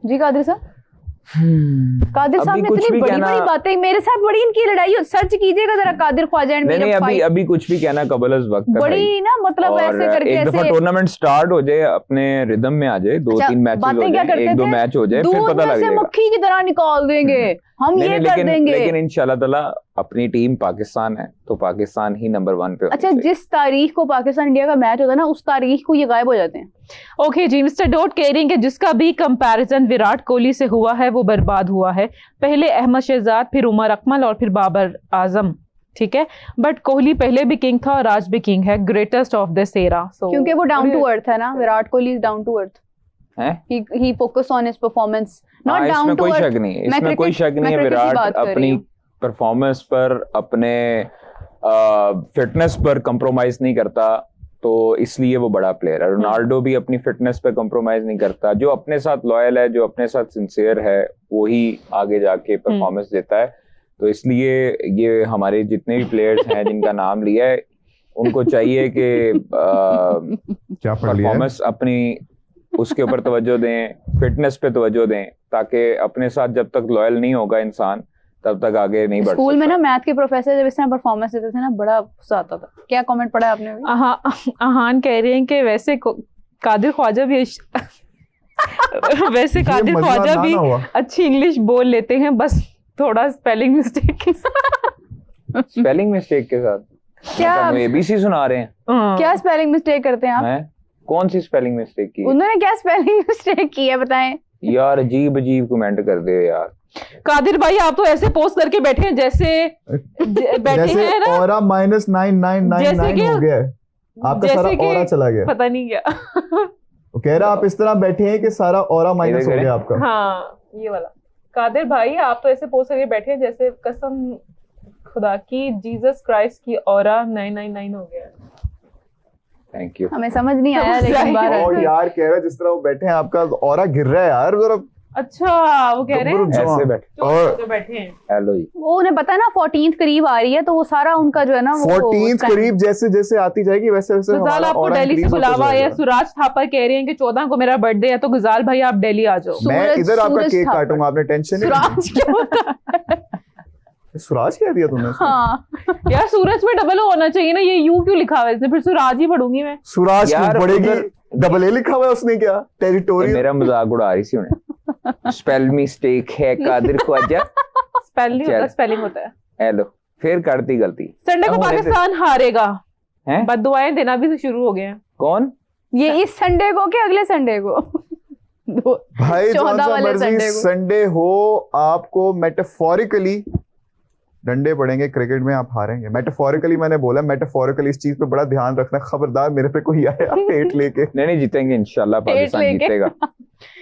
जी कादिर साहब, कादिर साहब अभी ने कुछ इतनी भी बड़ी कहना- बड़ी बातें, मेरे साथ बड़ी इनकी लड़ाई हो, सर्च कीजिएगा जरा कादिर ख्वाजा एंड नहीं मेरा अभी फाइट। अभी कुछ भी कहना कबल अज़ वक्त है भाई। बड़ी ना मतलब और ऐसे करके एक दफा ऐसे टूर्नामेंट स्टार्ट हो जाए, अपने रिदम में आ जाए, 2-3 मैचेस हो बातें क्या जाए, करते 1-2 थे? मैच हो जाए, फिर दूध पता में लग से जाएगा। मक्खी की तरह निकाल देंगे हम, नहीं, ये नहीं, कर देंगे। लेकिन इंशाल्लाह ताला अपनी टीम पाकिस्तान है तो पाकिस्तान ही नंबर 1 पे होनी अच्छा, चाहिए। जिस तारीख को पाकिस्तान इंडिया का मैच होता है ना, उस तारीख को ये गायब हो जाते हैं। ओके जी, मिस्टर डॉट कह रही हैं कि जिसका भी कंपैरिजन विराट कोहली से हुआ है वो बर्बाद हुआ है। पहले अहमद शहजाद, फिर उमर अकमल और फिर बाबर आजम, ठीक है, बट कोहली पहले भी किंग था और आज भी किंग है, greatest of this era. So क्योंकि वो डाउन टू अर्थ है ना, Virat Kohli is down to earth. हैं? He focus on his performance, not हाँ, डाउन इसमें टू कोई अर्थ। शक नहीं है, इसमें कोई शक नहीं है। विराट अपनी परफॉर्मेंस पर, अपने फिटनेस पर कंप्रोमाइज नहीं करता, तो इसलिए वो बड़ा प्लेयर है। रोनाल्डो भी अपनी फिटनेस पे कंप्रोमाइज नहीं करता। जो अपने साथ लॉयल है, जो अपने साथ सिंसियर है, वो ही आगे जाके परफॉर्मेंस देता है। तो इसलिए ये हमारे जितने भी प्लेयर्स हैं जिनका नाम लिया है, उनको चाहिए कि क्या पढ़ लिया है? परफॉर्मेंस अपनी उसके ऊपर तवज्जो दें, फिटनेस पे तवज्जो दें, ताकि अपने साथ जब तक लॉयल नहीं होगा इंसान तब तक आगे नहीं बढ़ स्कूल में सकता। ना मैथ के प्रोफेसर जब इस तरह परफॉर्मेंस देते थे ना, बड़ा गुस्सा आता था। क्या कमेंट पढ़ा है आपने अभी? अहान कह रहे हैं कि वैसे कादिर ख्वाजा भी वैसे ये कादिर मज़ा ख्वाजा ना भी ना हुआ। अच्छी इंग्लिश बोल लेते हैं, बस थोड़ा स्पेलिंग मिस्टेक के साथ। स्पेलिंग मिस्टेक के साथ क्या एबीसी सुना रहे हैं? क्या स्पेलिंग मिस्टेक करते हैं आप? हैं? कौन सी स्पेलिंग मिस्टेक की? उन्होंने क्या स्पेलिंग मिस्टेक की है बताएं? यार अजीब अजीब कमेंट कर दे यार। कादिर भाई, आप तो ऐसे पोस्ट करके बैठे हैं जैसे बैठे जैसे हैं ना, ऑरा -9999 जैसे कि- हो गया है, आपका जैसे सारा कि- ऑरा चला गया। पता नहीं क्या। वो कह रहा आप इस तरह बैठे हैं कि सारा ऑरा माइनस हो इधर गया आपका। हाँ, ये वाला। कादिर भाई, आप तो ऐसे पोस्ट करके बैठे हैं जैसे कसम खुदा की, जीसस क्राइस्ट की ऑरा 999 हो गया। Thank you. हमें समझ नहीं आया, समझ लेकिन जाएगी। बाहर और यार कह रहा जिस तरह वो बैठे हैं, आपका ऑरा गिर रहा है यार जरा। अच्छा, वो कह रहे हैं ऐसे बैठ। जो बैठे हैं। हेलो जी। वो उन्हें पता है ना 14th करीब आ रही है, तो वो सारा उनका जो है ना, वो 14th time- करीब जैसे जैसे आती जाएगी वैसे वैसे गुजाल, हमारा आपको ऑरा दिल्ली से increase होता बुलावा है। जाएगा। सुराज थापर कह रहे हैं कि 14 को मेरा बर्थडे है, तो गुजाल भाई आप दिल्ली आ जाओ। मैं सूरज- इधर आपका सूरज केक थापर। काटूंगा, आपने टेंशन नहीं सुराज क्यों होता है? ली। सुराज कह दिया तुमने इसमें? हाँ, यार सूरज में डबल होना चाहिए ना, ये यू क्यों लिखा हुआ है इसने? फिर सुराज ही पढ़ूंगी मैं। सुराज यार, की पड़ेगी, उधर- डबल ए लिखा हुआ है उसने क्या? ये टेरिटोरियल। मेरा मजाक उड़ा रही थी उन्हें। स्पेल मिस्टेक है कादिर ख्वाजा। स्पेलिंग होता है, चल। स्पेलिंग होता है। हेलो, फिर कर दी गलती। संडे को होने से- पाकिस्तान हारेगा, हैं? बद्दुआएं देना भी शुरू हो गए हैं। कौन? ये इस संडे को कि अगले संडे को? भाई 14 जौन सा वाले मर्जी संडे को। संडे हो, आपको मेटाफोरिकली डंडे पड़ेंगे क्रिकेट में, आप हारेंगे। मेटाफोरिकली मैंने बोला, मेटाफोरिकली इस चीज पे बड़ा ध्यान रखना, खबरदार मेरे पे कोई आया पेट लेके। नहीं जीतेंगे इंशाल्लाह, पाकिस्तान लेके। जीतेगा।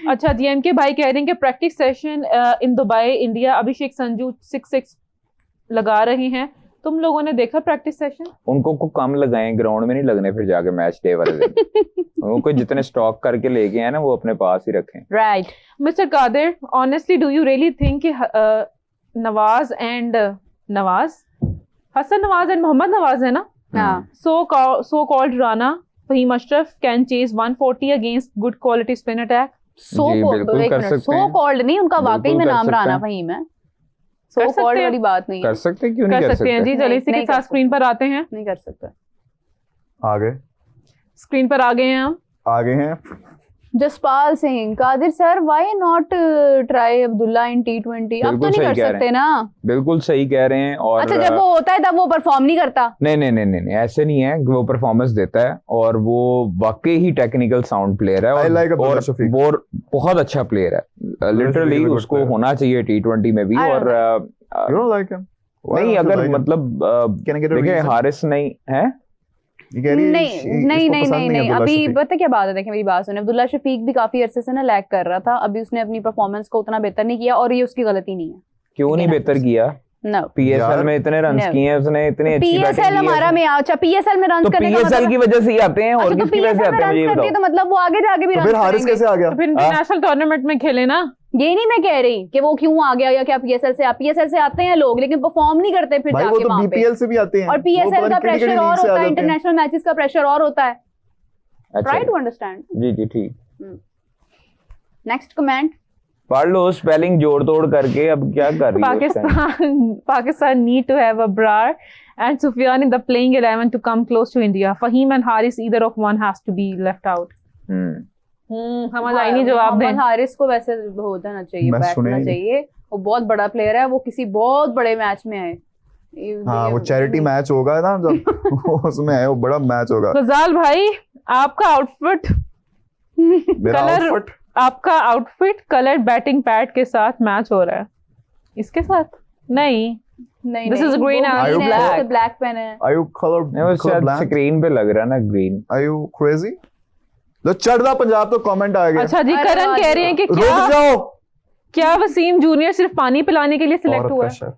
अच्छा, जीएमके भाई कह रहे हैं कि practice session in Dubai India, Abhishek Sanju 6 लगा रहे हैं, तुम लोगों ने देखा प्रैक्टिस सेशन? उनको को कम लगाए, ग्राउंड में नहीं लगने फिर जाके मैच डे वाले दिन। उनको जितने स्टॉक करके लेके आए ना वो अपने पास ही रखें। Right. Mister Qadir, honestly do you really think कि नवाज एंड हसन नवाज एंड मोहम्मद नवाज है ना, हाँ, so called Rana Fahim Ashraf can chase 140 against good quality spin attack? सो जी, बिल्कुल कर सकते सो हैं। कॉल्ड नहीं, उनका वाकई बिल्कुल में कर नाम सकते राना हैं। फहीम है। कर सो सकते कॉल्ड हैं। वाली बात नहीं कर है, सकते हैं, क्यों नहीं कर कर सकते हैं जी। चलिए इसी नहीं के कर साथ स्क्रीन पर आते हैं। नहीं कर सकते। आगे स्क्रीन पर आ गए हैं हम। आगे हैं। Jaspal Singh, Qadir sir why not try Abdullah in T20? अब तो बिल्कुल नहीं सही कर कह रहे सकते ना। बिल्कुल सही कह रहे हैं। और अच्छा, जब वो होता है तब वो परफॉर्म नहीं करता? नहीं नहीं नहीं नहीं नहीं, ऐसे नहीं है। वो परफॉर्मेंस देता है और वो वाकई ही टेक्निकल साउंड प्लेयर है I like और अब्दुल्ला शफीक। वो बहुत अच्छा प्लेयर है। लिटरली शफीक उसको good player। होना चाहिए T20 में भी। I don't और You don't like him? Why नहीं, don't you अगर like him? मतलब Can I get a देखिए reason? हारिस नहीं है। ये कह रही है नहीं इसको नहीं नहीं पसंद नहीं है नहीं, अब्दुल्ला अभी शफीक। पता क्या बात है, देखिए मेरी बात सुने। अब्दुल्ला शफीक भी काफी अरसे से ना लैग कर रहा था, अभी उसने अपनी परफॉर्मेंस को उतना बेहतर नहीं किया और ये उसकी गलती नहीं है। क्यों नहीं Again, बेहतर किया? नो, पीएसएल यार, में इतने रन No. किए हैं उसने, इतनी अच्छी बैटिंग पीएसएल की है हमारा उसने। में अच्छा पीएसएल में रन तो करने का पीएसएल मतलब, की वजह से ही आते हैं और अच्छा तो किसकी वजह से पीएसएल में आते हैं मुझे रन करती है बताओ। तो मतलब वो आगे जाके भी तो रन फिर हारिस करेंगे। कैसे आ गया? तो फिर इंटरनेशनल टूर्नामेंट में खेले ना। ये नहीं मैं कह रही कि वो क्यों आ गया या क्या पीएसएल से आते हैं लोग लेकिन परफॉर्म नहीं करते फिर भाई वो जाके तो वहां पे। बीपीएल से भी आते हैं। और वो पीएसएल पता का नहीं प्रेशर किहड़ी-किहड़ी और लीग से आ होता है, जाते हैं। इंटरनेशनल मैचेस का प्रेशर और होता है। अच्छा ट्राई टू अंडरस्टैंड। जी जी ठीक। Next comment. पढ़ लो स्पेलिंग जोड़ तोड़ करके। अब क्या कर रही है उस time? Pakistan need to have Abrar and Sufyan in the playing 11 to come close to India. Fahim and Haris, either of one has to be left out. समझ आई नहीं जवाब दें। मोहम्मद हारिस को वैसे हो जाना चाहिए, मैं सुने बैठना ही नहीं। चाहिए। वो बहुत बड़ा प्लेयर है, वो किसी बहुत बड़े मैच में है। हाँ वो चैरिटी मैच होगा ना जब उसमें है, वो बड़ा मैच होगा। गजाल भाई, आपका आउटफिट मेरा कलर- आउटफिट आपका आउटफिट कलर बैटिंग पैड के साथ मैच हो रहा है। इसके साथ नहीं। नहीं This is green and black. Black pen है। Are you color नहीं वो शायद blank? स्क्रीन पे लग रहा है ना ग्रीन। Are you crazy? लो चढ़दा पंजाब तो कमेंट आ गया। अच्छा जी, अरे करण वाह कह जी, रहे हैं कि रुक क्या जाओ। वसीम जूनियर सिर्फ पानी पिलाने के लिए सिलेक्ट औरत हुआ का है? शर।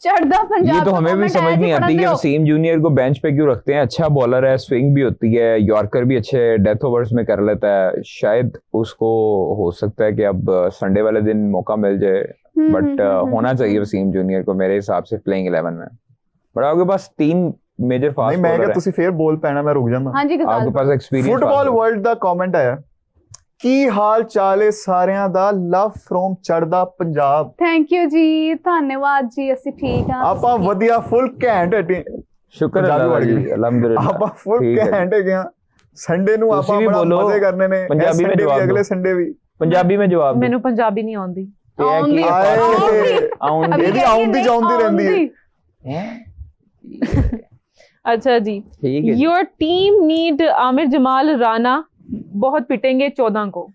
चढ़दा पंजाब ये तो का हमें भी comment समझ आया जी, नहीं आती पढ़ते कि हो। वसीम जूनियर को बेंच पे क्यों रखते हैं। अच्छा बॉलर है, स्विंग भी होती है, यॉर्कर भी अच्छे डेथ ओवर्स में कर लेता है। शायद उसको हो सकता है कि अब संडे वाले दिन मौका मिल जाए। बट होना चाहिए वसीम जूनियर को मेरे हिसाब से प्लेइंग 11 में। बट आपके पास 3 मेजर नहीं फास्ट मैं बॉलर क्या है, ਤੁਸੀਂ ਫੇਰ ਬੋਲ ਪੈਣਾ ਮੈਂ रुक जाना। हाँ जी आपके गजाल पास एक्सपीरियंस ਫੁੱਟਬਾਲ ਵਰਲਡ ਦਾ ਕਮੈਂਟ ਆਇਆ ਕੀ ਹਾਲ ਚਾਲ ਹੈ ਸਾਰਿਆਂ ਦਾ ਲਵ ਫਰੋਮ ਚੜਦਾ ਪੰਜਾਬ। थैंक यू जी, धन्यवाद जी, ਅਸੀਂ ठीक हाँ। ਆਪਾਂ ਵਧੀਆ ਫੁੱਲ ਘੈਂਟ ਹੈ शुक्र पंजाबी अल्लाह वर्ड जी, की। अल्हम्दुलिल्लाह। ਆਪਾਂ ਫੁੱਲ ठीक है। ਘੈਂਟ ਹੈਗੇ ਆ। ਸੰਡੇ ਨੂੰ ਤੁਸੀਂ ਆਪਾਂ ਵੀ ਬੜਾ ਬੋਲੋ, ਮਜ਼ੇ ਕਰਨੇ ਨੇ। ਪੰਜਾਬੀ ਵਿੱਚ ਜਵਾਬ ਅਗਲੇ ਦਿਓ। ਸੰਡੇ ਵੀ। पंजाबी में जवाब दो। ਮੈਨੂੰ ਪੰਜਾਬੀ ਨਹੀਂ ਆਉਂਦੀ। ये है कि ये आए। फास्ट- आउंदी। अभी- ਇਹਦੀ ਆਉਂਦੀ ਜਾਂਦੀ ਰਹਿੰਦੀ ਹੈ। हैं? अच्छा जी, ठीक है जी। Your team need Aamir Jamal Rana बहुत पिटेंगे 14 को।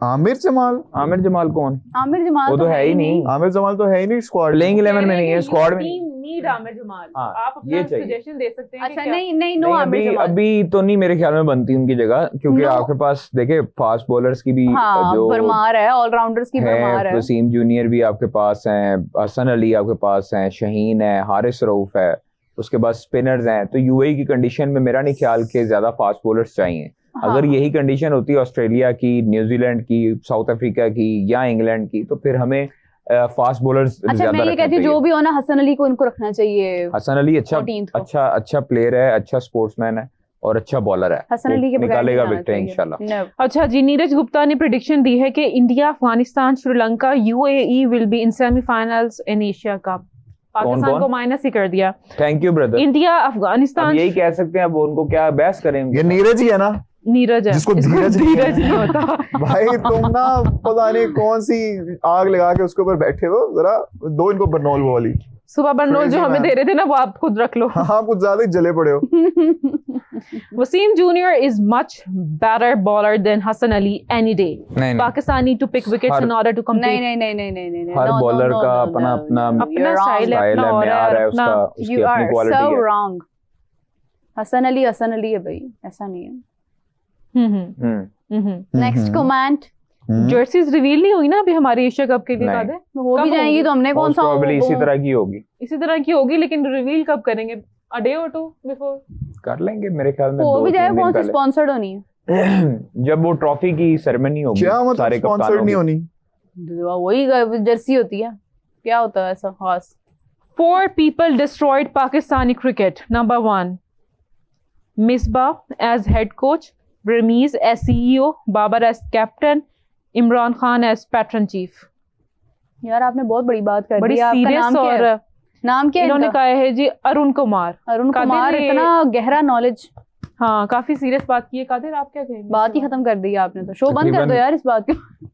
आमिर जमाल। आमिर जमाल कौन? आमिर जमाल वो तो है ही नहीं। आमिर जमाल तो है ही नहीं स्क्वाड। प्लेइंग 11 में नहीं है, स्क्वाड में नहीं। Team need Aamir Jamal. हाँ, आप अपना ये चाहिए। सजेशन दे सकते हैं अच्छा कि क्या? नहीं नहीं नो नहीं, आमिर अभी जमाल। अभी तो नहीं मेरे ख्याल में बनती उनकी जगह, क्योंकि No. आपके पास देखे फास्ट बॉलर्स की भी हाँ जो भरमार है, ऑलराउंडर्स की भरमार है, है। वसीम जूनियर भी आपके पास हैं, हसन अली आपके पास हैं, शहीन है, हारिस रऊफ है, उसके बाद स्पिनर्स हैं। तो यूएई की कंडीशन में मेरा नहीं ख्याल कि ज्यादा फास्ट बॉलर्स चाहिए। हाँ। अगर यही कंडीशन होती है ऑस्ट्रेलिया की, न्यूजीलैंड की, साउथ अफ्रीका की या इंग्लैंड की, तो फिर हमें फास्ट बॉलर्स अच्छा ज्यादा मैं ये रखने कहती हूँ जो चाहिए। भी हो ना, हसन अली को इनको रखना चाहिए हसन अली अच्छा 14th को। अच्छा प्लेयर है, अच्छा स्पोर्ट्समैन है और अच्छा बॉलर है। हसन अली के वो बगैर निकालेगा नहीं विकेट जाना इंशाल्लाह। चाहिए। No. अच्छा जी, नीरज गुप्ता ने प्रिडिक्शन दी है कि India, Afghanistan, Sri Lanka, UAE will be in semifinals in Asia cup. Pakistan कौन? को माइनस ही कर दिया। Thank you brother. इंडिया, अब अफगानिस्तान, यही कह सकते हैं, अब उनको क्या बहस करेंगे। ये नीरज ही है ना नीरज है। जिसको इसको धीरज नहीं है। नहीं होता। भाई तुम ना पता नहीं कौन सी आग लगा के उसके ऊपर बैठे हो। जरा दो इनको बर्नौल वो वाली। सुबह बर्नौल जो Crazy हमें man. दे रहे थे ना, वो आप खुद रख लो। हाँ कुछ ज्यादा ही जले पड़े हो। Wasim Junior is much better bowler than Hassan Ali any day. नहीं Pakistan need to pick wickets her- in order to नहीं compete. नहीं नहीं नहीं नहीं नहीं हर no, no, bowler no, का no, अपना- no, अपना- no, अपना you're wrong. style है, स्टाइल अपना है, और है, म्यार है अपना- उसका, उसकी You अपनी are क्वालिटी so है। wrong. हसन अली है भाई, ऐसा नहीं है। हम्म। Next comment. जर्सीज रिवील नहीं हुई ना अभी हमारी एशिया कप के लिए, नहीं। कादर हो भी कब जाएंगी होगी? तो हमने कौन सा प्रॉब्ली इसी तरह की होगी, इसी तरह की होगी, लेकिन रिवील कब करेंगे? अ डे और टू बिफोर कर लेंगे मेरे ख्याल में, हो भी 2-3 जाए। दिन कौन सी पहले। स्पॉन्सर्ड होनी है? जब वो ट्रॉफी की सेरेमनी होगी, क्या मतलब सारे स्पॉन्सर्ड कप्तानों नहीं की। होनी? वही जर्सी होती है, क्या होता है ऐसा खास? 4 people destroyed Pakistani cricket. Number 1, Misbah as head coach, Ramiz as CEO, Babar as captain, Imran Khan as patron chief. यार आपने बहुत बड़ी बात कर बड़ी दी। आपका सीरियस नाम क्या है? और नाम क्या है इन्होंने इनका? कहा है जी अरुण कुमार। अरुण कादिर कुमार, ये- इतना गहरा नॉलेज। हाँ, काफी सीरियस बात की है। कादिर आप क्या कहेंगे? बात ही खत्म कर दी आपने तो। शो बंद कर दो तकरीबन- यार इस बात को।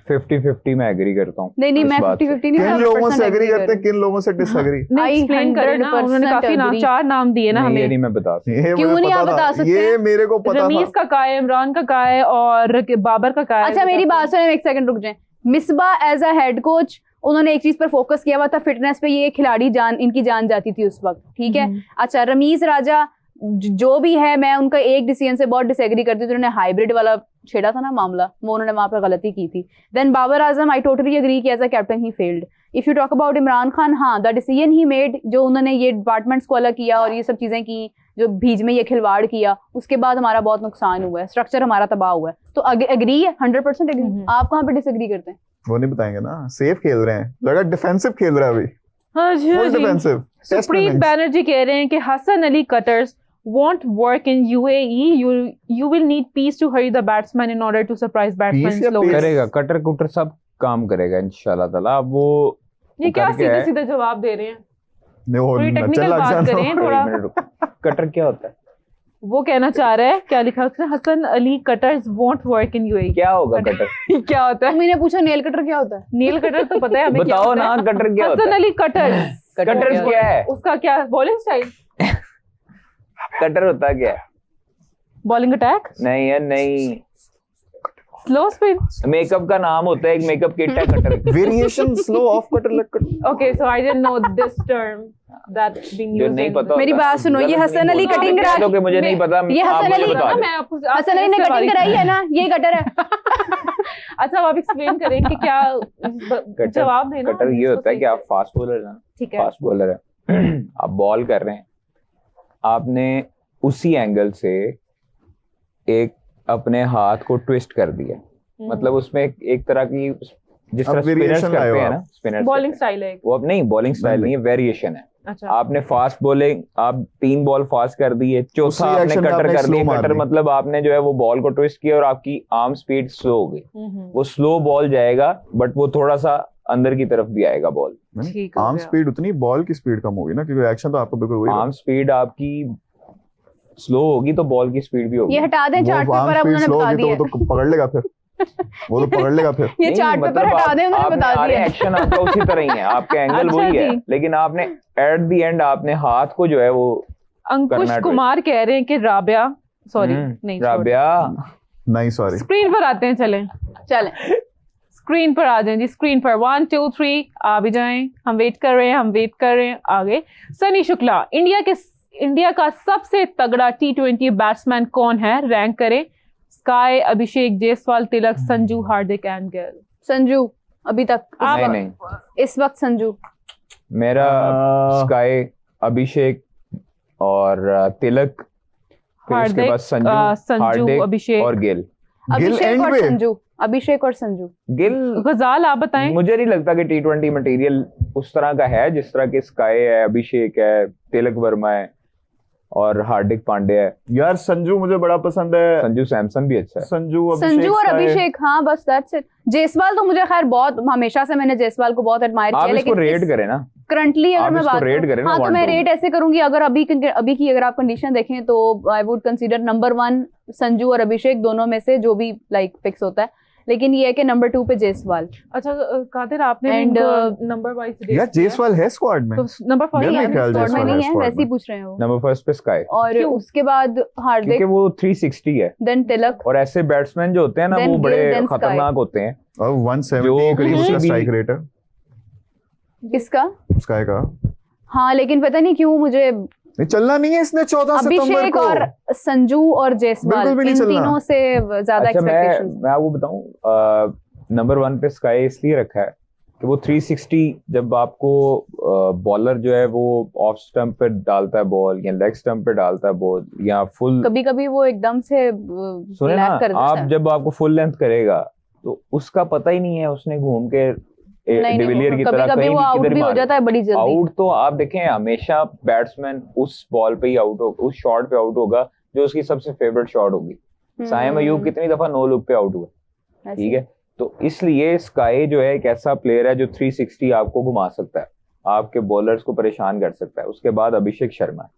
50-50 मैं एग्री करता हूँ नहीं इस मैं बात से। 50-50 नहीं, किन 100% लोगों से एग्री agree करते हैं, किन लोगों से डिसएग्री? नहीं, I explain करें ना, 100% उन्होंने काफी नाम, agree। 4 नाम दिए ना नहीं, ये हमें। नहीं मैं बता सकता। ये क्यों मुझे नहीं आप पता बता था, सकते ये हैं? मेरे को पता रमीज था। का का है, इमरान का है, और बाबर का है। अच्छा मेरी बात सुने, एक सेकंड रुक जाए। Misbah as a head coach, उन्होंने एक चीज पर फोकस किया हुआ था, फिटनेस पे। ये खिलाड़ी इनकी जान जाती थी उस वक्त, ठीक है। अच्छा रमीज राजा जो भी है, मैं उनका एक डिसीजन से बहुत डिसएग्री करती हूँ। उन्होंने हाइब्रिड वाला छेड़ा था ना मामला, वो उन्होंने वहां पर गलती की थी। Then Babar Azam, I totally agree कि as a captain he failed. If you talk about Imran Khan, हाँ द डिसीजन ही मेड, जो उन्होंने ये डिपार्टमेंट्स को अलग किया और ये सब चीजें की, जो बीच में ये खिलवाड़ किया, उसके बाद हमारा बहुत नुकसान हुआ है, स्ट्रक्चर हमारा तबाह हुआ है। तो एग्री है, 100% एग्री। आप कहाँ पे डिसएग्री करते हैं? वो नहीं बताएंगे ना, सेफ खेल रहे हैं, लगा डिफेंसिव खेल रहा है अभी, हाँ जी, हाँ फुल जी। डिफेंसिव। सुप्रीत बैनर्जी कह रहे हैं कि Hasan Ali cutters won't work in UAE. You will need peace to hurry the batsman in order to surprise batsmen Peace या slowly. pace? करेगा कटर कुटर सब काम करेगा इंशाल्लाह ताला। अब वो ये क्या करके सीधे है। सीधे जवाब दे रहे हैं? नहीं वो थोड़ी नचल टेक्निकल लग बात जाना। करें एक थोड़ा। मिनट रुको, कटर क्या होता है? वो कहना चाह रहा है, क्या लिखा है उसने, Hasan Ali cutters won't work in UAE. क्या होगा कटर? क्या होता है? मैंने पूछा नेल कटर क्या होता है? नील कटर तो पता है हमें क्या बताओ होता ना, है। कटर क्या होता हसन है? अली कटर्स, कटर क्या है? उसका क्या बॉलिंग स्टाइल, कटर होता क्या है? बॉलिंग अटैक, नहीं है, नहीं, स्लो स्पिन। मेकअप का नाम होता है, एक मेकअप किट है cutter. Variation slow off cutter लग cutter. Okay, so I didn't know this term that being जो used नहीं in पता मेरी होता, बात सुनो, ये गलत हसन नहीं अली बोलना। कटिंग आप कह करा- दो कि मुझे नहीं पता, ये आप हसन मुझे अली- बता ना, दें। मैं आपको हसन अली ने कटिंग कराई है ना, ये कटर है। अच्छा, अब आप एक्सप्लेन करें कि क्या जवाब देना। कटर ये होता है कि आप फास्ट बॉलर हैं, ठीक है, फास्ट बॉलर है, आप बॉल कर रहे हैं, आपने उसी एंगल से एक अपने हाथ को ट्विस्ट कर दिया, मतलब उसमें एक तरह की, जिस अब तरह स्पिनर्स variation लाए हो करते हैं आप। ना, स्पिनर्स बॉलिंग स्टाइल है। वो अब नहीं, बॉलिंग स्टाइल नहीं है, वेरिएशन है। अच्छा, आपने फास्ट बॉलिंग, आप 3 बॉल फास्ट कर दिए, चौथा उसी आपने action में कटर आपने कर slow दिया। मार कटर दी। मतलब आपने जो है वो बॉल को ट्विस्ट किया और आपकी आर्म स्पीड स्लो हो गई। वो स्लो बॉल जाएगा, बट वो थोड़ा सा अंदर की तरफ भी आएगा बॉल। ठीक हो आर्म गया। स्पीड उतनी, बॉल की स्पीड कम होगी ना, क्योंकि एक्शन तो आपको बिल्कुल वही आर्म स्पीड आपकी स्लो होगी तो बॉल की स्पीड भी होगी। ये हटा दें चार्ट पेपर, अब उन्होंने बता दिया। तो वो तो पकड़ लेगा फिर, वो तो पकड़ लेगा फिर। ये नहीं, चार्ट पेपर मतलब हटा दें, उन्होंने बता दिया। एक्शन आपका उसी तरह ही है, आपके एंगल अच्छा वही है, जी। लेकिन आपने एट द एंड आपने हाथ को जो है वो अंकुश करना कुमार कह रहे हैं कि राबिया, सॉरी नहीं, राबिया, नहीं सॉरी, स्क्रीन पर आते हैं, चलें चलें स्क्रीन पर आ जाएं जी, स्क्रीन पर 1 2 3 आ भी जाएं, हम वेट कर रहे हैं, हम वेट कर रहे हैं। आगे सनी शुक्ला, इंडिया का सबसे तगड़ा T20 बैट्समैन कौन है, रैंक करें। Sky, Abhishek, Jaiswal, Tilak, Sanju, Hardik and Gill. Sanju अभी तक नहीं नहीं, इस वक्त संजू। मेरा स्काई, अभिषेक और तिलक, फिर उसके हार्दिक, बाद संजू, हार्दिक अभिषेक और गिल। अभिषेक end और पे? संजू, अभिषेक और संजू। गिल गजाल, आप बताएं। मुझे नहीं लगता कि T20 मटेरियल उस तरह का है जिस तरह के स्काई है, अभिषेक है, तिलक वर्मा है और हार्दिक पांड्या है। यार संजू मुझे बड़ा पसंद है, संजू सैमसन भी अच्छा है। संजू और अभिषेक, हाँ बस दैट्स इट। जायसवाल तो मुझे खैर बहुत, हमेशा से मैंने जायसवाल को बहुत एडमायर आप किया, इसको लेकिन रेट करें ना, करंटली अगर आप मैं इसको बात रेट करूं, करें ना, हाँ तो 1 मैं 2 रेट ऐसे करूंगी, अगर अभी की अगर आप कंडीशन देखें तो I would consider number 1 Sanju और अभिषेक, दोनों में से जो भी लाइक फिक्स होता है, लेकिन ये है कि नंबर 2 पे जायसवाल। अच्छा कादिर, आपने And, नंबर वाइज यार जायसवाल है स्क्वाड में, तो नंबर मेरे फर्स्ट ख्याल स्क्वाड में जायसवाल नहीं है है, squad वैसे ही में। पूछ रहे हैं वो। नंबर फर्स्ट पे स्काई, और क्यों? उसके बाद हार्दिक, क्योंकि वो 360 है देन तिलक, और ऐसे बैट्समैन जो होते हैं ना Then वो Gill, बड़े then Sky. खतरनाक होते हैं। और 170 जो करीब किसी उसका भी- स्ट्राइक रेट है किसका? स्काई का। हाँ लेकिन पता नहीं क्यों मुझे नहीं चलना नहीं है इसने 14 सितंबर अभिषेक को। और संजू और जायसवाल बिल्कुल भी नहीं इन चलना। तीनों से ज्यादा अच्छा एक्सपेक्टेशंस। मैं आपको बताऊं, नंबर 1 पे स्काई इसलिए रखा है कि वो 360 जब आपको बॉलर जो है वो ऑफ स्टंप पे डालता है बॉल या लेग स्टंप पे डालता है बॉल या फुल, कभी कभी वो एकदम से सुने लैग ना कर देता आप है। जब आपको फुल लेंथ करेगा तो उसका पता ही नहीं है, उसने घूम के नहीं डिविलियर की कभी तरह कभी कहीं वो भी आउट किधर भी हो मार जाता है बड़ी जल्दी। आउट। तो आप देखें हमेशा बैट्समैन उस बॉल पे ही आउट होगा, उस शॉट पे आउट होगा जो उसकी सबसे फेवरेट शॉट होगी। साइम अयूब कितनी दफा नो लुक पे आउट हुआ, ठीक है। तो इसलिए स्काई जो है एक ऐसा प्लेयर है जो 360 आपको घुमा सकता है, आपके बॉलर्स को परेशान कर सकता है। उसके बाद अभिषेक शर्मा है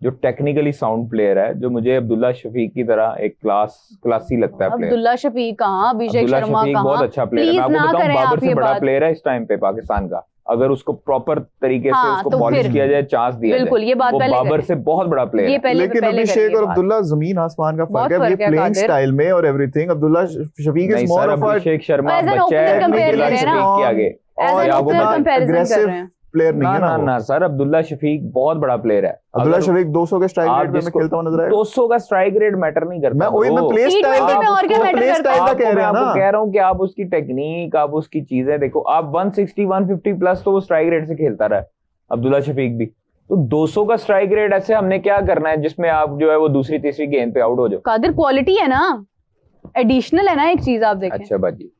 जो टेक्निकली साउंड प्लेयर है, जो मुझे अब्दुल्ला शफीक की तरह एक क्लासी लगता है प्लेयर। अब्दुल्ला शफीक कहाँ, अभिषेक अब्दुल्ला शर्मा शफीक कहाँ? बहुत अच्छा प्लेयर है। मैं प्लीज आपको ना बताऊं करें बाबर आप से ये बड़ा बात। प्लेयर है इस टाइम पे पाकिस्तान का, अगर उसको प्रॉपर तरीके से हाँ, उसको तो पॉलिश फिर- किया जाए, चांस दिया जाए, बिल्कुल ये बात वो पहले बाबर करें। से बहुत बड़ा प्लेयर ये है। पहले लेकिन पहले अभिषेक करें ये और बात। अब्दुल्ला जमीन आसमान का बहुत फर्क है, ये फर्क है, प्लेइंग कादिर। स्टाइल में और एवरीथिंग। अब्दुल्ला शफीक नहीं is more sir, of a Abhishek Sharma As an बच्चा opener है compare अब्दुल्ला करें ना। शफीक के आगे। As और an आपको opener बात- comparison कर aggressive रहे हैं। प्लेयर नहीं ना है ना ना ना सर, अब्दुल्ला शफीक बहुत बड़ा प्लेयर है। अब्दुल्ला अगर शफीक 200 के स्ट्राइक आप रेट पे में जिसको खेलता हुआ नजर आएगा। 200 का स्ट्राइक रेट मैटर नहीं करता। मैं वही मैं bro। प्ले T20 स्टाइल में और क्या मैटर प्ले करता स्टाइल है? का आपको कह मैं रहे हैं आपको ना। कह रहा हूँ कि आप उसकी टेक्निक, आप उसकी चीजें देखो। आप 160 150 प्लस तो वो स्ट्राइक रेट से खेलता रहा है अब्दुल्ला शफीक भी। तो 200 का स्ट्राइक रेट ऐसे हमने क्या करना है जिसमें आप जो है वो दूसरी तीसरी गेंद पे आउट हो जाओ। कादिर क्वालिटी है ना, एडिशनल है ना एक चीज, आप देखें। अच्छा बाजी,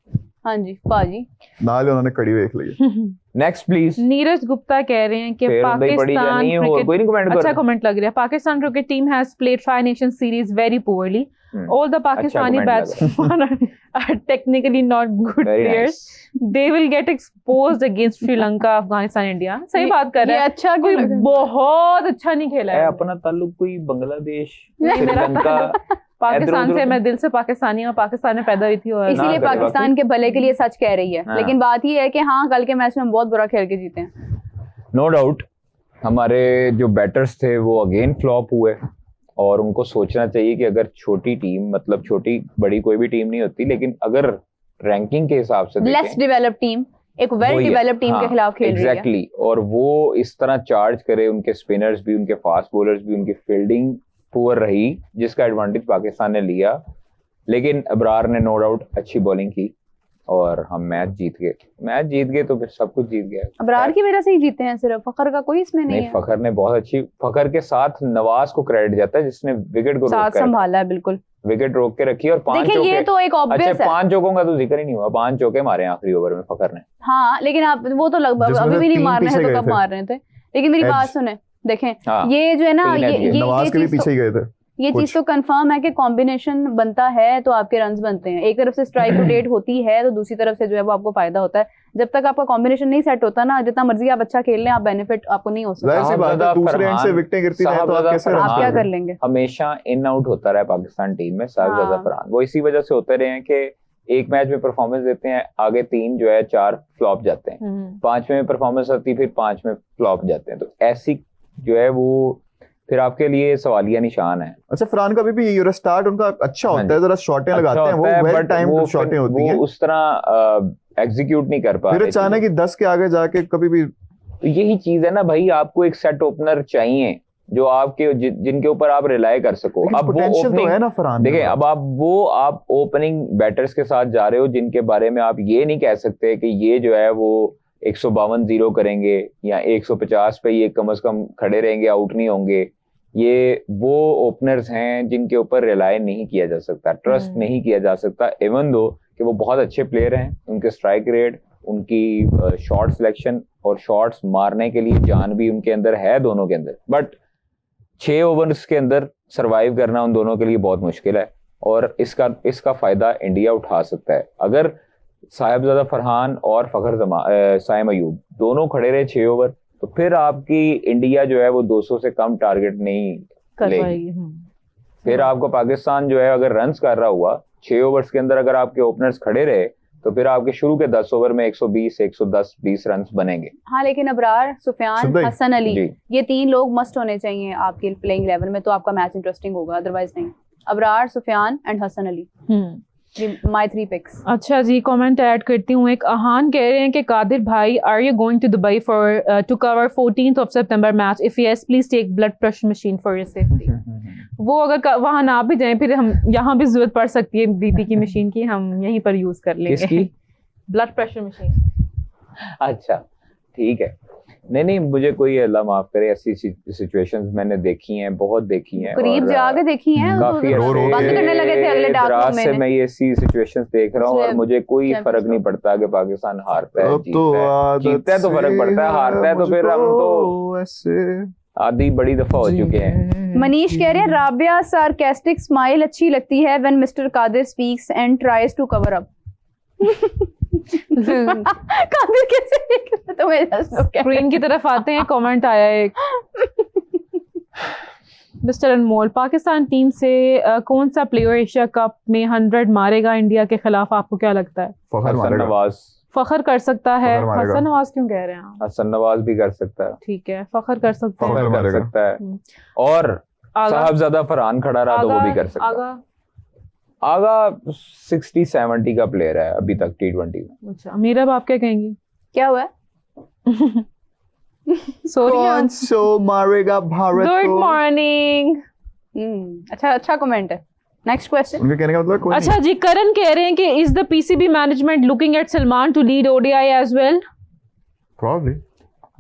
हाँ जी पाजी। नाले उन्होंने कड़ी देख ली। Next please. नीरज गुप्ता कह रहे हैं कि पाकिस्तान नहीं हो, क्रिकेट कोई नहीं कमेंट अच्छा कर। कमेंट लग रहा है। Pakistan cricket team has played Tri Nation series very poorly. All the Pakistani comment batsmen are technically not good Very players. nice. They will get exposed against Sri Lanka, Afghanistan, India. सही बात कर ये रहा है। अच्छा कोई क्यों लगा? बहुत अच्छा नहीं खेला है है। अपना ताल्लुक कोई बांग्लादेश, नहीं, मेरा श्रीलंका, पाकिस्तान इधर-उधर से तो- मैं दिल से पाकिस्तानी हूँ, पाकिस्तान में पैदा हुई थी और इसीलिए करे पाकिस्तान के भले के लिए सच कह रही है। हाँ। लेकिन बात ये है कि हाँ कल के मैच में हम बहुत बुरा खेल के जीते हैं। नो डाउट हमारे जो बैटर्स थे वो अगेन फ्लॉप हुए, और उनको सोचना चाहिए कि अगर छोटी टीम, मतलब छोटी बड़ी कोई भी टीम नहीं होती, लेकिन अगर रैंकिंग के हिसाब से लेस देखें डेवलप्ड टीम एक वेल वही है। डेवलप्ड टीम के हाँ, खिलाफ खेल रही है। एग्जैक्टली। और वो इस तरह चार्ज करे, उनके स्पिनर्स भी, उनके फास्ट बॉलर्स भी, उनकी फील्डिंग पुअर रही जिसका एडवांटेज पाकिस्तान ने लिया। लेकिन अबरार ने नो डाउट अच्छी बॉलिंग की और हम मैच जीत गए तो फिर सब कुछ जीत गया। अबरार की वजह से ही जीते हैं, सिर्फ फखर का कोई इसमें नहीं नहीं, है। फखर ने बहुत अच्छी, फखर के साथ नवाज को क्रेडिट जाता है जिसने विकेट को साथ संभाला है बिल्कुल। विकेट रोक के रखी और 5 देखिए ये चौके। तो एक अच्छा ऑब्वियस है। 5 चौकों का तो जिक्र ही नहीं हुआ, 5 चौके मारे आखिरी ओवर में फखर ने। हाँ लेकिन आप वो तो लगभग जिसमें अभी से भी नहीं 3 मार रहे हैं पीछे तो गए कब थे। मार रहे थे। लेकिन मेरी Edge। बात सुने, देखें हाँ, ये जो है ना 3 edge है। नवाज के भी चीज़ तो- पीछे ही गए थे। ये कुछ। चीज तो कंफर्म है कि कॉम्बिनेशन बनता है तो आपके रन्स बनते हैं। एक तरफ से स्ट्राइक रोटेट होती है तो दूसरी तरफ से जो है वो आपको फायदा होता है। जब तक आपका कॉम्बिनेशन नहीं सेट होता ना, जितना मर्जी आप अच्छा खेल लें, आप बेनिफिट आपको नहीं हो सकता। जाहिर सी बात है, साहबजादा दूसरे एंड से फरहान, विकेटें गिरती रहे तो आप साहबजादा कैसे फरहान। आप क्या कर लेंगे? हमेशा इन आउट होता रहा है पाकिस्तान टीम में साहबजादा हाँ। फरहान। वो इसी वजह से होते रहे हैं कि एक मैच में परफॉर्मेंस देते हैं, आगे 3 जो है 4 फ्लॉप जाते हैं, 5वें में परफॉर्मेंस आती है, फिर 5 में फ्लॉप जाते हैं। तो ऐसी जो है वो फिर आपके लिए सवालिया निशान है। अच्छा फरहान का भी ये स्टार्ट उनका अच्छा होता है, जरा शॉटें लगाते हैं वो, वेल टाइम शॉटें होती हैं, वो उस तरह एग्जीक्यूट नहीं कर पा फिर रहे। अचानक ही 10 के आगे जाके कभी भी। तो यही चीज है ना भाई, आपको एक सेट ओपनर चाहिए जो आपके जिनके ऊपर आप रिलाई कर सको। लेकिन अब वो पोटेंशियल तो है ओपनिंग ना फरहान में। देखिए, अब आप ओपनिंग बैटर्स के साथ जा रहे हो जिनके बारे में आप ये नहीं कह सकते कि ये जो है वो 152 जीरो करेंगे या 150 पे ये कम से कम खड़े रहेंगे, आउट नहीं होंगे। ये वो ओपनर्स हैं जिनके ऊपर रिलाई नहीं किया जा सकता, ट्रस्ट नहीं किया जा सकता, इवन दो कि वो बहुत अच्छे प्लेयर हैं। उनके स्ट्राइक रेट, उनकी शॉट सिलेक्शन और शॉट्स मारने के लिए जान भी उनके अंदर है, दोनों के अंदर। बट 6 ओवर्स के अंदर सरवाइव करना उन दोनों के लिए बहुत मुश्किल है, और इसका फायदा इंडिया उठा सकता है अगर साहिबजादा फरहान और फखर साइम अयूब दोनों खड़े रहे 6 ओवर। तो फिर आपकी इंडिया जो है वो 200 से कम टारगेट नहीं कर लेगी। पाएगी। फिर आपका पाकिस्तान जो है अगर रन्स कर रहा हुआ 6 ओवर्स के अंदर, अगर आपके ओपनर्स खड़े रहे तो फिर आपके शुरू के 10 ओवर में 120 110 20 रन बनेंगे। हाँ लेकिन अबरार, सुफियान, सुबह- हसन अली, जी। ये 3 लोग मस्ट होने चाहिए आपके प्लेइंग 11 में, तो आपका मैच इंटरेस्टिंग होगा। अदरवाइज नहीं। Abrar, Sufiyan and Hasan Ali. My 3 picks. अच्छा जी, कमेंट ऐड करती हूँ एक। अहान कह रहे हैं कि कादिर भाई, are you going to Dubai for to cover 14th of September match? If yes please take blood pressure machine for your safety. वो अगर वहां ना भी जाएं, फिर हम यहाँ भी जरूरत पड़ सकती है बीपी की मशीन की, हम यहीं पर यूज कर लेंगे। किसकी? Blood pressure machine. अच्छा ठीक है। नहीं, मुझे कोई अल्लाह माफ करे, ऐसी सिचुएशंस मैंने देखी हैं, बहुत देखी हैं। करीब और, जाके देखी हैं, काफी तो रो बातें करने लगे थे अगले डार्क दराज रूम से में। मैं ये ऐसी सिचुएशंस देख रहा हूँ और मुझे कोई चैंपियंस फर्क नहीं पड़ता कि पाकिस्तान हारता है अब तो जीतता है तो फर्क पड़ता है, हारता है तो फिर हम तो ऐसे आधी बड़ी दफा हो चुके हैं। मनीष कह रहे हैं राबिया सार्केस्टिक स्माइल अच्छी लगती है when mister Qadir speaks and tries to cover up. Qadir कैसे देख रहा है तुम्हें? स्क्रीन की तरफ आते हैं, कमेंट आया है एक। मिस्टर अनमोल, पाकिस्तान टीम से कौन सा प्लेयर एशिया कप में 100 मारेगा इंडिया के खिलाफ? आपको क्या लगता है? फखर हसन मारेगा। नवाज। फखर कर सकता है। फखर मारेगा। हसन नवाज क्यों कह रहे हैं आप? हसन नवाज भी कर सकता है, ठीक है, फखर कर सकते हैं। फखर फखर कर मारेगा। सकता है। हम्म। और आगा साहबजादा फरहान खड़ा रहा तो वो भी कर सकता है। आगा आगा 60-70 का प्लेयर है अभी तक T20 में। अच्छा, मीरा आप क्या कहेंगी? क्या हुआ है? कौन सो मारेगा भारत गुड को? मॉर्निंग। अच्छा कमेंट है। Next question. उनके कहने का मतलब कोई अच्छा जी, करण कह रहे हैं कि is the PCB management looking at Salman to lead ODI as well? Probably.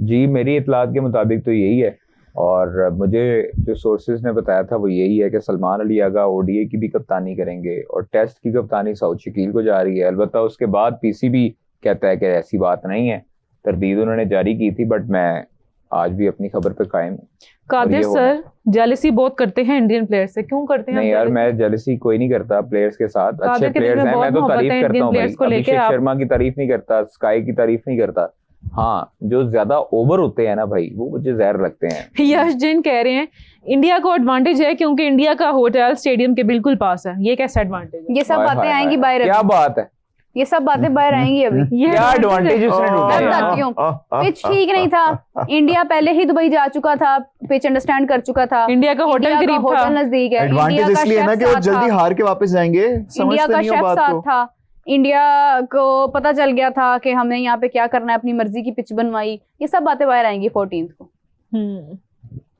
जी मेरी इतलात के मुताबिक तो यही है, और मुझे जो सोर्सेज ने बताया था वो यही है कि सलमान अली आगा ओडीआई की भी कप्तानी करेंगे और टेस्ट की कप्तानी सऊद शकील को जा रही है। अलबत्ता उसके बाद पीसीबी कहता है कि ऐसी बात नहीं है, तरदीद उन्होंने जारी की थी, बट मैं आज भी अपनी खबर पे कायम हूँ। कादिर ये होना सर जेलसी बहुत करते हैं इंडियन प्लेयर से, क्यों करते हैं? नहीं आप यार, jealousy? मैं जेलसी कोई नहीं करता प्लेयर्स के साथ। अच्छे कादिर के दिल प्लेयर्स में हैं, मैं बहुत तो मोहब्बत तारीफ है करता इंडियन हूँ भाई। प्लेयर्स को लेके। अभिषेक आप शर्मा की तारीफ नहीं करता, स्काई की तारीफ नहीं करता। हाँ, जो ज्यादा ओवर होते हैं ना भाई, वो मुझे जहर लगते हैं। यश जैन कह रहे हैं इंडिया को एडवांटेज है क्योंकि इंडिया का होटल स्टेडियम के बिल्कुल पास है। ये कैसा एडवांटेज है? ये सब हाय, बातें हाय, आएंगी हाय। बाहर। क्या बात है? ये सब बातें बाहर आएंगी अभी। ये क्या advantage एडवांटेज उसने मैं ढूंढा? बताती हूँ। पिच ठीक नहीं था, इंडिया पहले ही दुबई जा चुका था, पिच अंडरस्टैंड कर चुका था। इंडिया का होटल इंडिया का करीब था। होटल नजदीक है। इंडिया एडवांटेज का इसलिए है ना शेफ कि वो साथ जल्दी था। हार के वापस जाएंगे। इंडिया समझते का नहीं हो शेफ बात साथ को। था। इंडिया को पता चल गया था कि हमने यहाँ पे क्या करना है, अपनी मर्जी की पिच बनवाई। ये सब बातें बाहर आएंगी 14th को।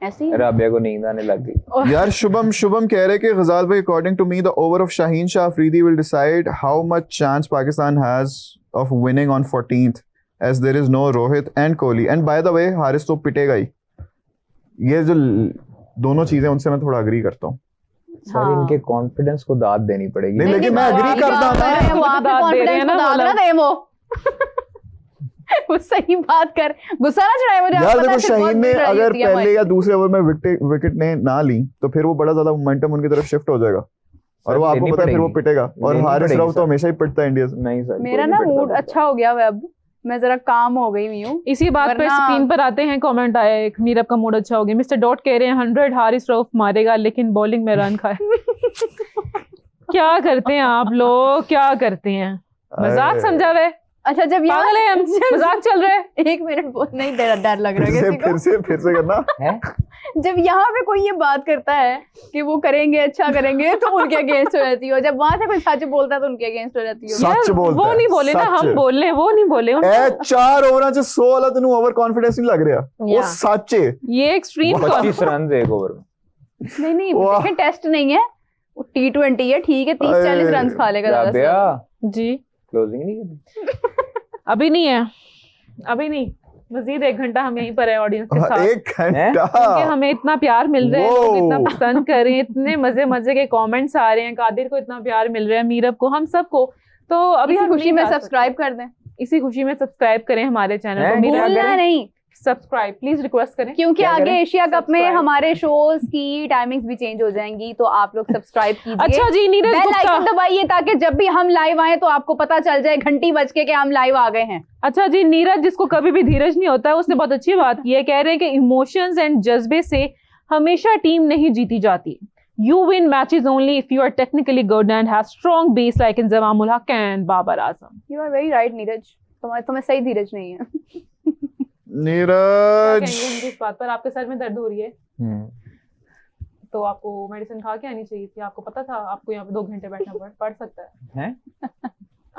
ऐसी ही है। राबिया को नींद आने लग गई। यार शुभम कह रहे कि गजाल भाई, according to me the over of Shaheen Shah Afridi will decide how much chance Pakistan has of winning on 14th as there is no Rohit and Kohli and by the way Haris तो पिटेगा ही। ये जो दोनों चीजें, उनसे मैं थोड़ा अग्री करता हूँ। सर हाँ। इनके कॉन्फिडेंस को दाद देनी पड़ेगी। नहीं, लेकिन मैं agree करता था। वहाँ पे दाद दे रहे हैं कॉन्फिडेंस ना, को दाद ना बोला। दे वो। वो सही बात कर, गुस्सा ना चढ़ाए मुझे। यार आपको पता देखो, है सिर्फ बहुत शाहीन ने बुरी लड़ाई अगर होती है पहले हमारी। या दूसरे ओवर में विकेट ने ना ली तो फिर वो बड़ा ज्यादा मोमेंटम उनकी तरफ शिफ्ट हो जाएगा, और वो आपको देनी पता है फिर वो पड़ेगी। पिटेगा। और देनी हारिस पड़ेगी राव तो सर। हमेशा ही पिटता है इंडिया से। नहीं सर, मेरा कोई ना नहीं पिटता मूड पिटता। अच्छा हो गया है अब, मैं जरा काम हो गई हुई हूँ। इसी बात पर वरना- स्क्रीन पर आते हैं, कमेंट आया एक, मीरब का मूड अच्छा हो गया। मिस्टर डॉट कह रहे हैं 100 हारिस रऊफ मारेगा लेकिन बॉलिंग में रन खाए। क्या करते हैं आप लोग, क्या करते हैं? मजाक समझा वे? अच्छा जब यहाँ पागल है हम, मजाक चल रहा है। एक मिनट बहुत नहीं डर लग रहा है किसी को। फिर से करना है? जब यहाँ पे कोई ये बात करता है कि वो करेंगे, अच्छा करेंगे, तो उनके अगेंस्ट हो जाती हो। जब वहां से कोई सच बोलता है तो उनके अगेंस्ट हो जाती हो। सच बोलता वो है, नहीं बोले ना, सच। हम बोल रहे, वो नहीं बोले। ए 4 ओवरां च 100 वाला तेन ओवर कॉन्फिडेंस नहीं लग रहा। वो या। सच है। ये एक्सट्रीम 25 रन एक ओवर में। नहीं वाह। देखें, टेस्ट नहीं है, T20 है, ठीक है, 30-40 रन खा लेगा ज्यादा से राबिया ज्यादा। जी क्लोजिंग नहीं करनी? अभी नहीं है, अभी नहीं, मजीद 1 घंटा हम यहीं पर है ऑडियंस के साथ। 1 घंटा क्योंकि हमें इतना प्यार मिल रहा है, लोग वो। इतना पसंद कर रहे हैं, इतने मजे के कमेंट्स आ रहे हैं, कादिर को इतना प्यार मिल रहा है, मीरब को, हम सबको। तो अभी इसी हम खुशी नहीं में जा सकते। सब्सक्राइब कर दें, इसी खुशी में सब्सक्राइब करें हमारे चैनल हैं? को। मीरब भूलना करें नहीं, सब्सक्राइब, प्लीज रिक्वेस्ट करें। क्योंकि क्या आगे करें? एशिया कप में Subscribe। हमारे शोज की टाइमिंग्स भी चेंज हो जाएंगी, तो आप लोग सब्सक्राइब कीजिए। अच्छा जी, नीरज बेल गुप्ता। आइकन दबाइए ताकि जब भी हम लाइव आए तो आपको पता चल जाए, घंटी बज के कि हम लाइव आ गए हैं। अच्छा जी, नीरज जिसको कभी भी धीरज नहीं होता है, उसने बहुत अच्छी बात की है। कह रहे हैं कि इमोशंस एंड जज्बे से हमेशा टीम नहीं जीती जाती। You win matches only if you are technically good and have strong base like Inzamamul Haq and Babar Azam. You are very right Neeraj, तुम्हें सही धीरज नहीं है। क्या नीरज कहेंगे हम इस बात पर? आपके सर में दर्द हो रही है? तो आपको मेडिसिन खा के आनी चाहिए थी। आपको पता था आपको यहाँ पे 2 घंटे बैठना पड़ सकता है। हैं?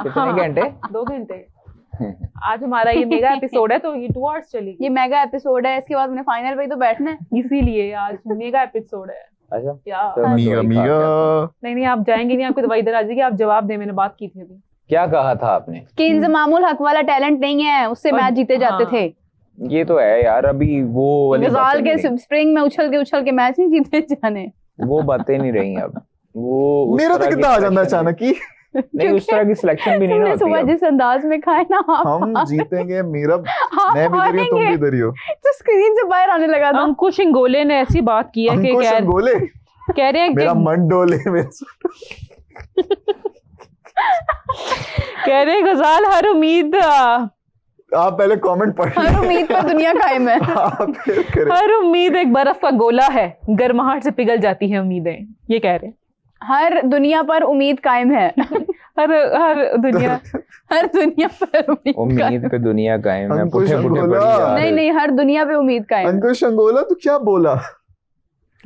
कितने घंटे? 2 घंटे। आज हमारा ये मेगा एपिसोड है तो ये 2 आवर्स चलेगी। ये मेगा एपिसोड है, इसके बाद मैंने फाइनल पे ही तो बैठना है, इसीलिए आज मेगा एपिसोड है। अच्छा क्या? तो मैं मीगा दवाई खा मीगा नहीं नहीं, आप जाएंगे नहीं, आपकी दवाई इधर आ जाएगी। आप जवाब दें, मैंने बात की थी अभी। क्या कहा था आपने? कि इंजमामुल हक वाला टैलेंट नहीं है, उससे और- मैच जीते जाते हाँ। थे। ये तो है यार, अभी वो वाली गजाल बातें के नहीं रही। स्प्रिंग में उछल के मैच नहीं जीते जाने। वो बातें नहीं रही अब। वो उस मेरा तो तरह की कितना आ जाता है selection अचानक ही। नहीं, उस तरह की सिलेक्शन भी नहीं ना तुमने होती सुबह अब। जिस अंदाज में खाए ना हम जीतेंगे मेरा, आप मैं भी इधर ही हूँ, तुम भी हारेंगे। इधर ही हो। तो स्क्रीन से बाहर आने लगा था। अंकुश इंगोले ने ऐसी बात की है कि अंकुश अंगोले, कह रहे हैं मेरा कि मन डोले मेरे। कह रहे हैं गजाल हर उम्मीद आप पहले कमेंट पढ़ हर उम्मीद पर दुनिया कायम है। आप फिर करें। हर उम्मीद एक बर्फ का गोला है, गर्माहट से पिघल जाती है उम्मीदें। ये कह रहे हैं। हर दुनिया पर उम्मीद कायम है। हर दुनिया हर दुनिया पर उम्मीद उम्मीद पे दुनिया कायम है। अंकुश पुठे पुठे अंगोला। बड़ी यार। नहीं नहीं, हर दुनिया पे उम्मीद कायम है। अंकुश अंगोला तू क्या बोला?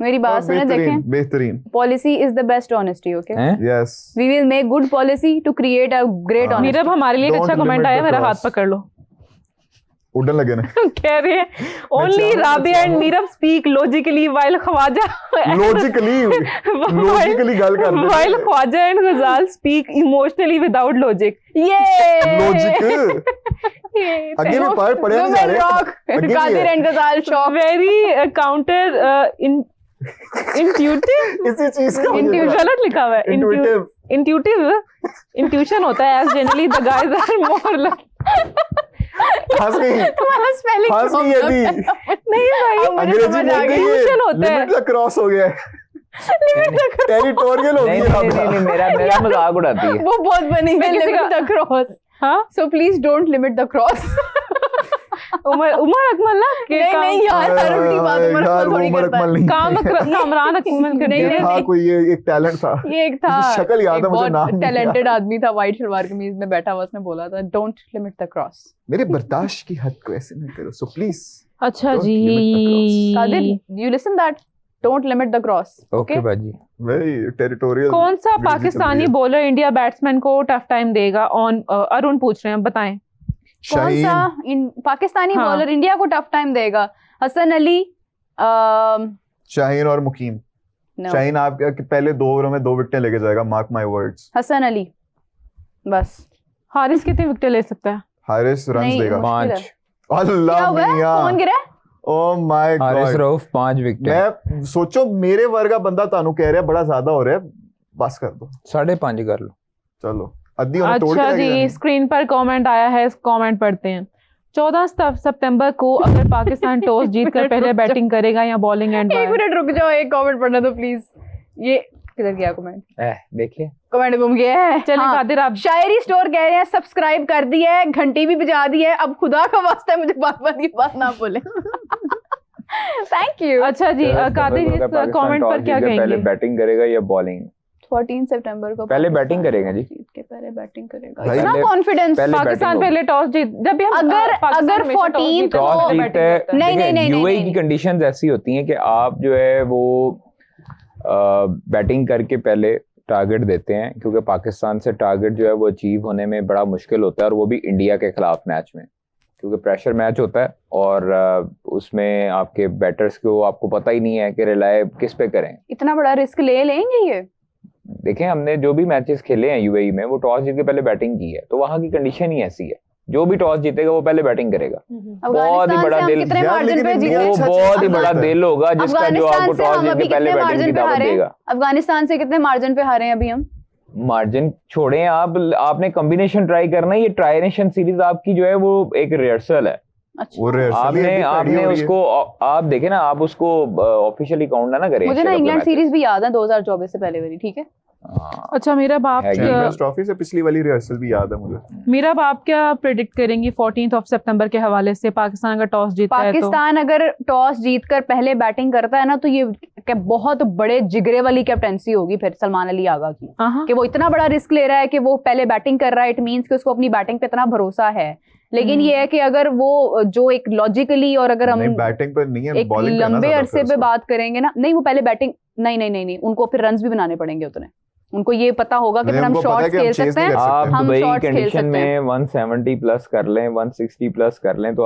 मेरी बात सुने, बेहतरीन देखें, बेहतरीन। Policy is the best honesty. Okay, हैं? Yes, we will make good policy to create a great हाँ। ऑनेस्टी। नीरव, हमारे लिए एक Don't अच्छा कमेंट limit आया, the मेरा हाथ cross. पकड़ लो। उड़ने लगे ना। कह रहे हैं ओनली चाहूँ, मैं राबिया एंड चाहूँ। Nirav speak logically while Khwaja logically गल कर दे। While Khwaja and Ghazal speak emotionally without logic. ये लॉजिक आगे भी पढ़े नहीं जा रहे। आगे भी कादिर है। एंड गजाल शॉक। Very counter intuitive. इसी चीज का मुझे लगा। गलत लिखा हुआ है। Intuitive. इंट्यूटिव इंट्यूशन होता है, as generally the guys are more हंस गई, तुम्हारा स्पेलिंग हंस गई ये भी। नहीं भाई, अंग्रेजी समझ आ बोल गई। गई Intuition होता है। लिमिट का क्रॉस हो गया है। टेरिटोरियल हो नहीं गया नहीं नहीं नहीं, मेरा मजाक उड़ाती है। वो बहुत बनी है। किसी लिमिट का- द क्रॉस, हाँ so please don't limit the cross. Umar Akmal ना के नहीं नहीं यार, हर उल्टी बात उमर यार, अकमल वो थोड़ी उमर करता है। अकमल नहीं कामरान अकमल के नहीं, ये नहीं, था कोई, ये एक टैलेंट था। ये एक था, उसकी शक्ल याद है, मुझे नाम नहीं टैलेंटेड आदमी था, व्हाइट शलवार कमीज में बैठा हुआ, उसने बोला था डोंट लिमिट द क्रॉस। मेरे बर्दाश्त की हद को ऐसे न करो, सो प्लीज। अच्छा Don't जी। limit Qadir, you listen that, don't limit the cross. Okay बाजी। Very territorial. कौन सा पाकिस्तानी बॉलर इंडिया बैट्समैन को टफ टाइम देगा? ऑन अरुण पूछ रहे हैं, बताएं। कौन शाहीन, सा पाकिस्तानी हाँ। बॉलर इंडिया को टफ टाइम देगा? हसन अली, शाहीन और मुकीम। no, शाहीन आप पहले 2 ओवरों में 2 विकेटें लेके जाएगा, mark my words. Hasan Ali बस। हारिस कितने विकेट ले सकता है? हारिस रन नहीं, देगा। मुश्किल है। 5। क्या अल्लाह हुआ है? कौन मियां, गिरा है? Oh my Haris God. Rauf 5 wicket. मैं सोचो मेरे वर्गा बंदा तानू कह रहा है बड़ा ज्यादा हो रहा है, बस कर दो 5.5 कर लो। चलो। अद्दी उन्हें तोड़ के अच्छा लेके जी, जानी। स्क्रीन पर कमेंट आया है, कमेंट पढ़ते हैं। 14 सितंबर को अगर पाकिस्तान टॉस जीतकर पहले बैटिंग करेगा या बॉलिंग एंड एक मिनट रुक जाओ, एक कमेंट पढ़ना तो प्लीज। ये किधर गया कमेंट? देखिए कमेंट गुम गया है। चलिए हाँ, कादिर आप। शायरी स्टोर कह रहे हैं सब्सक्राइब कर दिया है, घंटी भी बजा दी है, अब खुदा का वास्ता है मुझे बार बार ये बात ना बोले। Thank you. अच्छा जी, कादिर इस कमेंट पर क्या पहले कहेंगे? बैटिंग करेगा या बॉलिंग? 14 सितंबर को पहले पाकिस्तान बैटिंग करेगा जी। जीत के पहले बैटिंग करेगा। भाई, इतना पहले- कॉन्फिडेंस। पहले पाकिस्तान बैटिंग पहले टॉस जीत, जब भी हम अगर- पाकिस्तान अगर हमेशा टॉस 14 जीतता है, टॉस पहले जीते बैटिंग करता है। नहीं, नहीं, नहीं, यूएई नहीं, की कंडीशंस ऐसी होती हैं कि आप जो है वो बैटिंग करके पहले टारगेट देते हैं, क्योंकि पाकिस्तान से टारगेट जो है वो अचीव होने में बड़ा मुश्किल होता है, और वो भी इंडिया के खिलाफ मैच में, क्योंकि प्रेशर मैच होता है और उसमें आपके बैटर्स को आपको पता ही नहीं है कि रिलाय किस पे करें। इतना बड़ा रिस्क ले लेंगे ये? देखें, हमने जो भी मैचेस खेले हैं यूएई में, वो टॉस जीत के पहले बैटिंग की है, तो वहां की कंडीशन ही ऐसी है, जो भी टॉस जीतेगा वो पहले बैटिंग करेगा। बहुत ही अफगानिस्तान बड़ा से हम दिल, कितने यार, मार्जिन लेकिन पे इंडिया जीते? वो अच्छा, बहुत ही अच्छा, बड़ा अच्छा। दिल होगा जिसका जो अफगानिस्तान आपको से टॉस हम जीत अभी के पहले कितने बैटिंग की मार्जिन पे दावत हारे हैं? देगा। अफगानिस्तान से कितने मार्जिन पे हारे हैं अभी हम? मार्जिन छोड़ें आप, आपने कॉम्बिनेशन ट्राई करना है। ये ट्राई नेशन सीरीज आपकी जो है वो एक रिहर्सल है। अच्छा, वो rehearsal ही आपने अभी आपने पड़ी हो रही है। उसको आप देखें ना, आप उसको ऑफिशियली काउंट ना करें। मुझे ना इंग्लैंड सीरीज भी याद है 2024 से पहले वाली, ठीक है? अच्छा, मेरा बाप है कि- चैंपियंस ट्रॉफी से पिछली वाली रिहर्सल भी याद है मुझे। मेरा बाप क्या प्रेडिक्ट करेंगे 14 सितंबर के हवाले से? पाकिस्तान अगर टॉस जीतता है तो पाकिस्तान अगर टॉस जीतकर पहले बैटिंग करता है ना, तो ये बहुत बड़े जिगरे वाली कैप्टेंसी होगी फिर सलमान अली आगा की, हाँ। कि वो इतना बड़ा रिस्क ले रहा है कि वो पहले बैटिंग कर रहा है। इट मींस कि उसको अपनी बैटिंग पे इतना भरोसा है। लेकिन ये है कि अगर वो जो एक लॉजिकली, और अगर हम नहीं, बैटिंग पर नहीं है, एक बॉलिंग लंबे अरसे पे बात करेंगे ना, नहीं वो पहले बैटिंग नहीं नहीं नहीं नहीं, उनको फिर रन्स भी बनाने पड़ेंगे उतने। उनको ये पता होगा कि नहीं, फिर हम उनको पता है शॉट्स कि हम खेल chase सकते नहीं हैं, कर आप हम दुबई शॉट्स खेल कंडीशन सकते हैं। में 170 प्लस कर लें, 160 प्लस कर लें, तो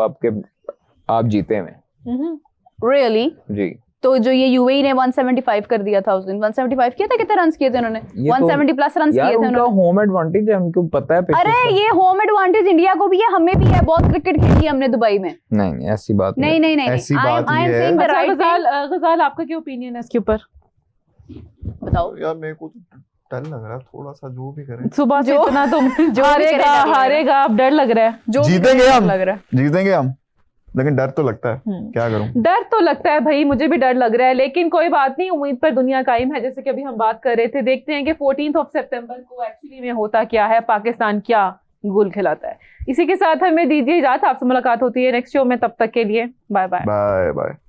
आप जीते हुए रियली? जी। तो जो ये यूएई ने 175 कर दिया था उस दिन, 175 किया था, कितने रन्स किए थे उन्होंने? ये तो 170 प्लस रन्स यार किए थे उनका उन्होंने। होम एडवांटेज है, उनको पता है pitches अरे का। ये होम एडवांटेज इंडिया को भी है, हमें भी है, बहुत क्रिकेट खेली है हमने दुबई में। नहीं नहीं ऐसी बात नहीं नहीं नहीं, ऐसी आई बात एम ये है। सेइंग द अच्छा राइट थिंग। गजाल आपका क्या ओपिनियन है इसके ऊपर? बताओ। यार मेरे को तो डर लग रहा है थोड़ा सा, जो भी करें सुबह से जो- इतना तुम जो भी करे हारेगा डर लग रहा है। हारेगा, आप डर लग रहा है। जो भी जीतेंगे डर हम। लग रहा है। जीतेंगे हम, लेकिन डर तो लगता है, क्या करूं। डर तो लगता है भाई, मुझे भी डर लग रहा है, लेकिन कोई बात नहीं, उम्मीद पर दुनिया कायम है। जैसे कि अभी हम बात कर रहे थे, देखते हैं कि 14 सितंबर को एक्चुअली में होता क्या है, पाकिस्तान क्या गोल खिलाता है। इसी के साथ हमें दीजिए इजाजत, आपसे मुलाकात होती है नेक्स्ट शो में, तब तक के लिए बाय बाय। Bye bye.